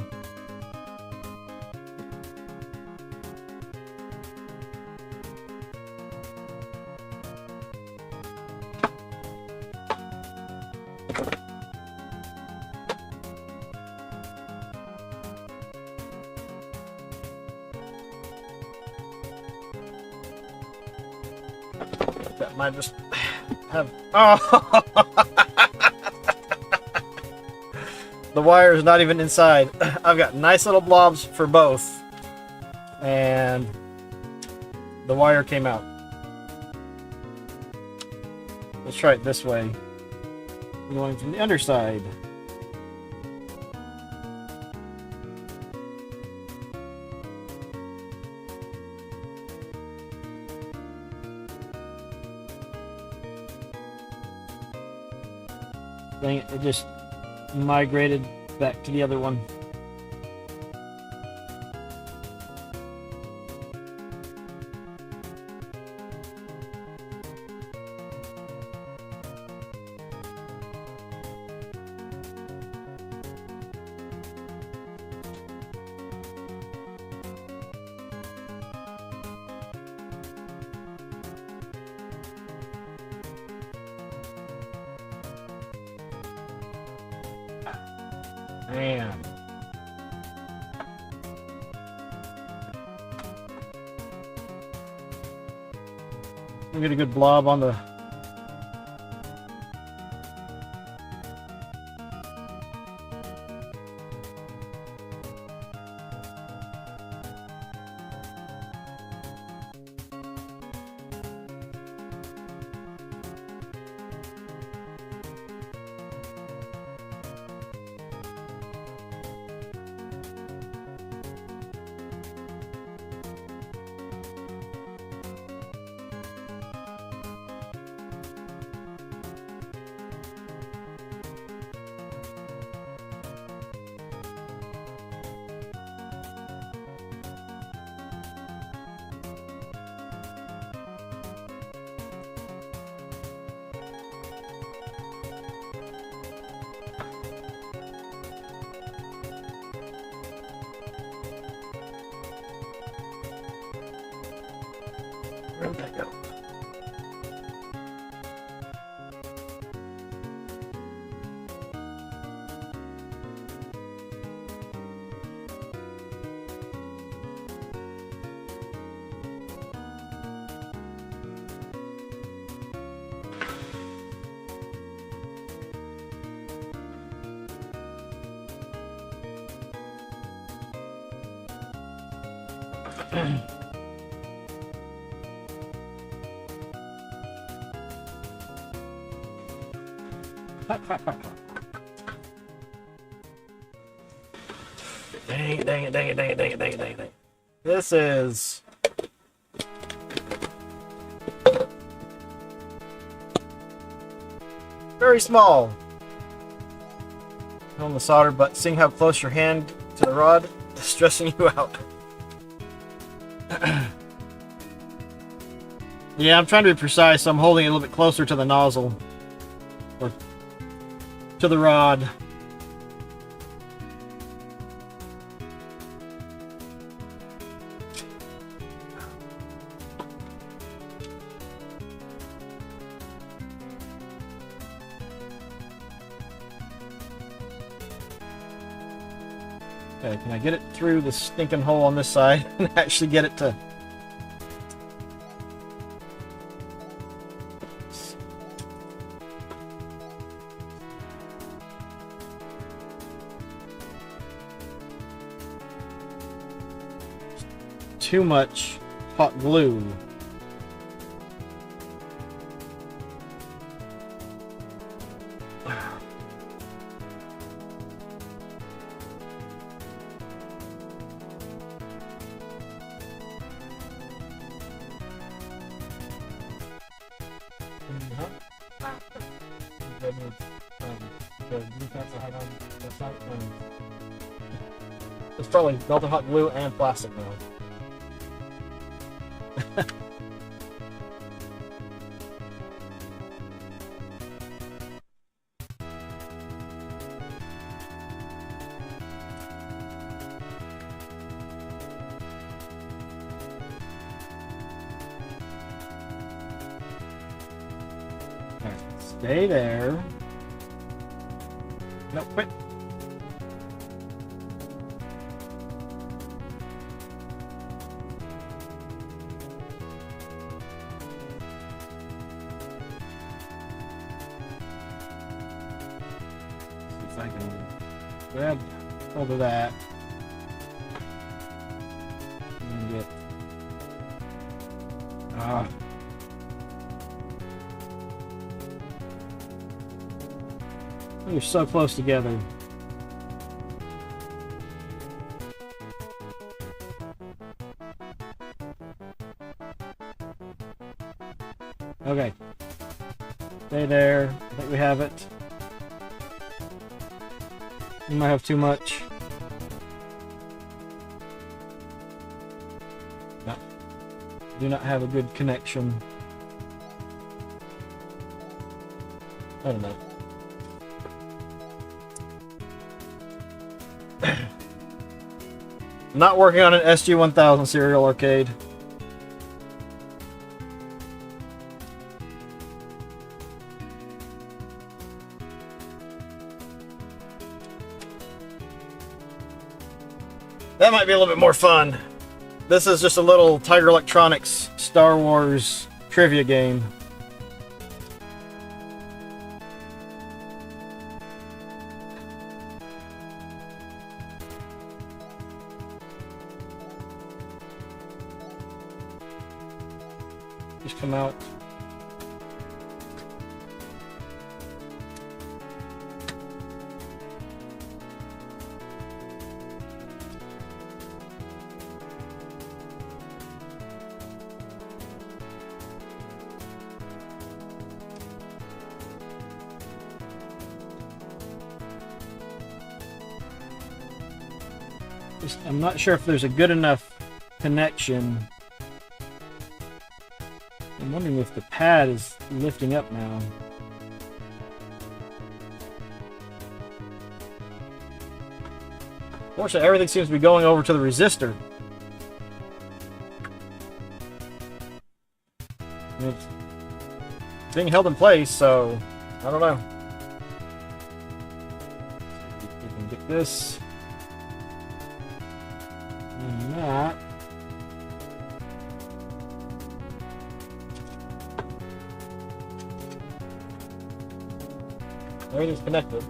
That might just have. Oh! The wire is not even inside. I've got nice little blobs for both, and the wire came out. Let's try it this way. I'm going from the underside. Dang it, it just migrated back to the other one. Man. We get a good blob on the where'd that go? Dang it, dang it, dang it, dang it, dang it, dang it, dang it, dang it. This is very small on the solder, but seeing how close your hand to the rod is stressing you out. Yeah, I'm trying to be precise, so I'm holding it a little bit closer to the nozzle or to the rod. Okay, can I get it through the stinking hole on this side and actually get it to... Too much hot glue. It's probably melted hot glue and plastic now. Stay there. No, quit. See if I can grab hold of that. And get. Ah. You're so close together. Okay. Stay there. I think we have it. We might have too much. No. Do not have a good connection. I don't know. Not working on an SG-1000 serial arcade. That might be a little bit more fun. This is just a little Tiger Electronics Star Wars trivia game. Just come out. I'm not sure if there's a good enough connection. I'm wondering if the pad is lifting up now. Fortunately, everything seems to be going over to the resistor. And it's being held in place, so I don't know. We can get this. And that. Everything's connected.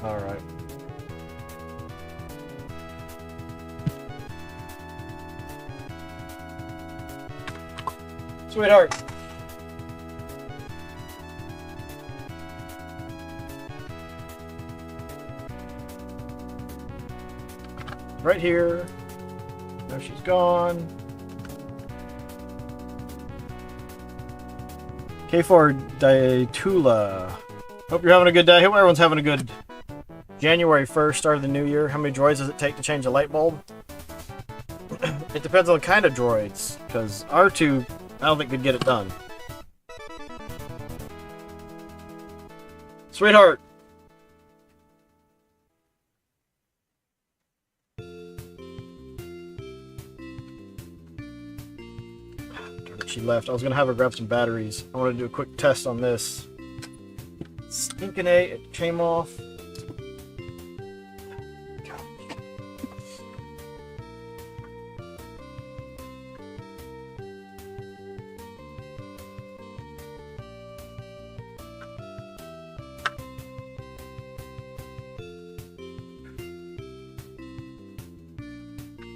Alright. Sweetheart. Right here. There she's gone. K4 Daitula. Hope you're having a good day. Hope everyone's having a good January 1st, start of the new year. How many droids does it take to change a light bulb? It depends on the kind of droids, because R2, I don't think could get it done. Sweetheart. She left. I was going to have her grab some batteries. I want to do a quick test on this. Stinking A, it came off.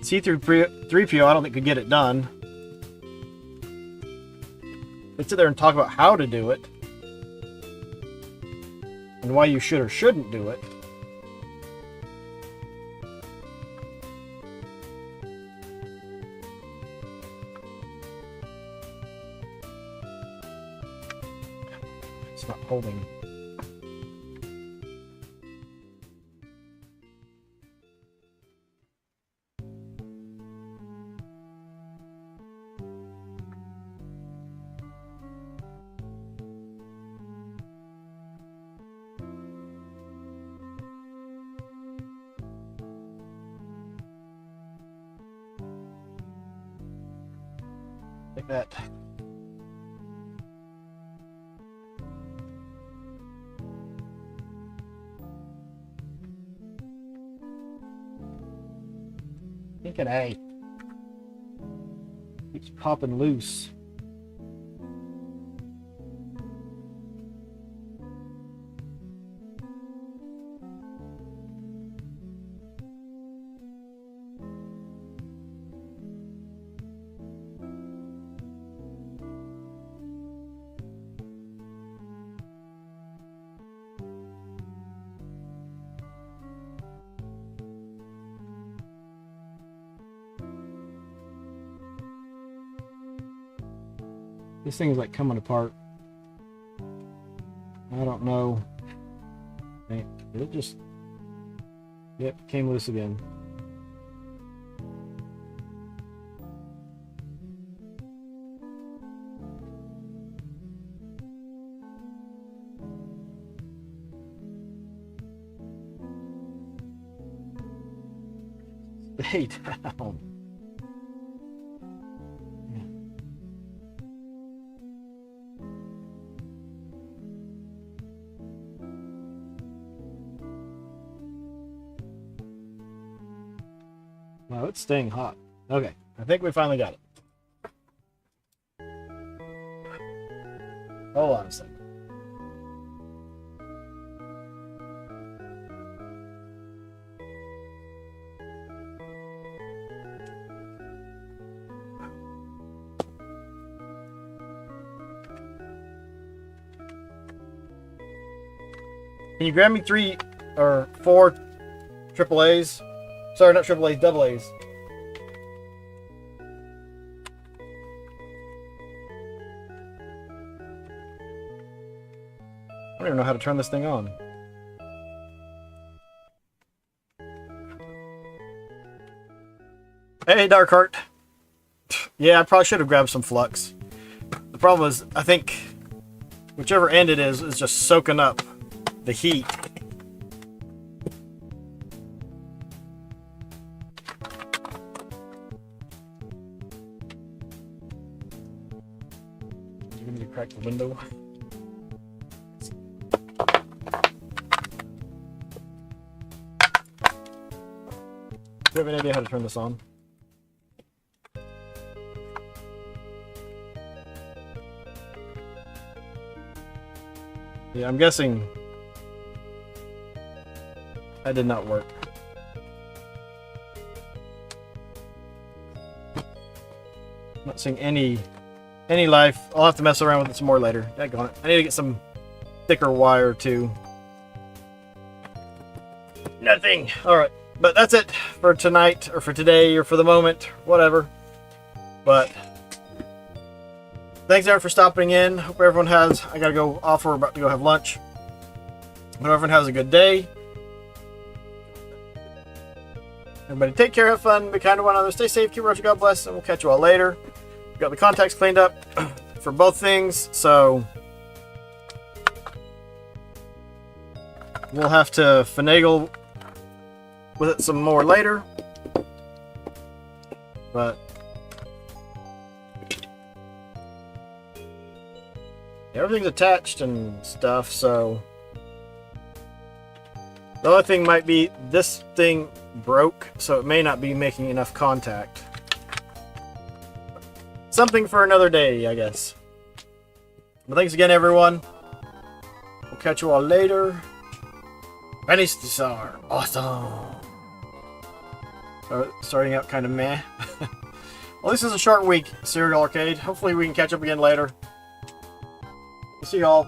C-3PO, I don't think could get it done. Let's sit there and talk about how to do it. And why you should or shouldn't do it. It's not holding. Like that. Thinking A. Keeps popping loose. This thing is like coming apart. I don't know. Hey, did it just... Yep, came loose again. Stay down. Wow, it's staying hot. Okay, I think we finally got it. Hold on a second. Can you grab me 3 or 4 AAAs? Sorry, not AAAs, double A's. I don't even know how to turn this thing on. Hey, Darkheart. Yeah, I probably should have grabbed some flux. The problem is, I think whichever end it is just soaking up the heat. You need to crack the window. Do you have any idea how to turn this on? Yeah, I'm guessing that did not work. I'm not seeing any life. I'll have to mess around with it some more later. Daggone it. I need to get some thicker wire too. Nothing. Alright. But that's it for tonight, or for today, or for the moment, whatever. But thanks everyone for stopping in. Hope everyone has, I gotta go off, we're about to go have lunch. Hope everyone has a good day. Everybody take care, have fun, be kind to one another, stay safe, keep watching, God bless, and we'll catch you all later. We got the contacts cleaned up for both things, so we'll have to finagle with it some more later. But everything's attached and stuff, so the only thing might be this thing broke, so it may not be making enough contact. Something for another day, I guess. But thanks again, everyone. We'll catch you all later. Venice Star, awesome. Starting out kind of meh. Well, this is a short week, Serial Arcade. Hopefully we can catch up again later. We'll see y'all.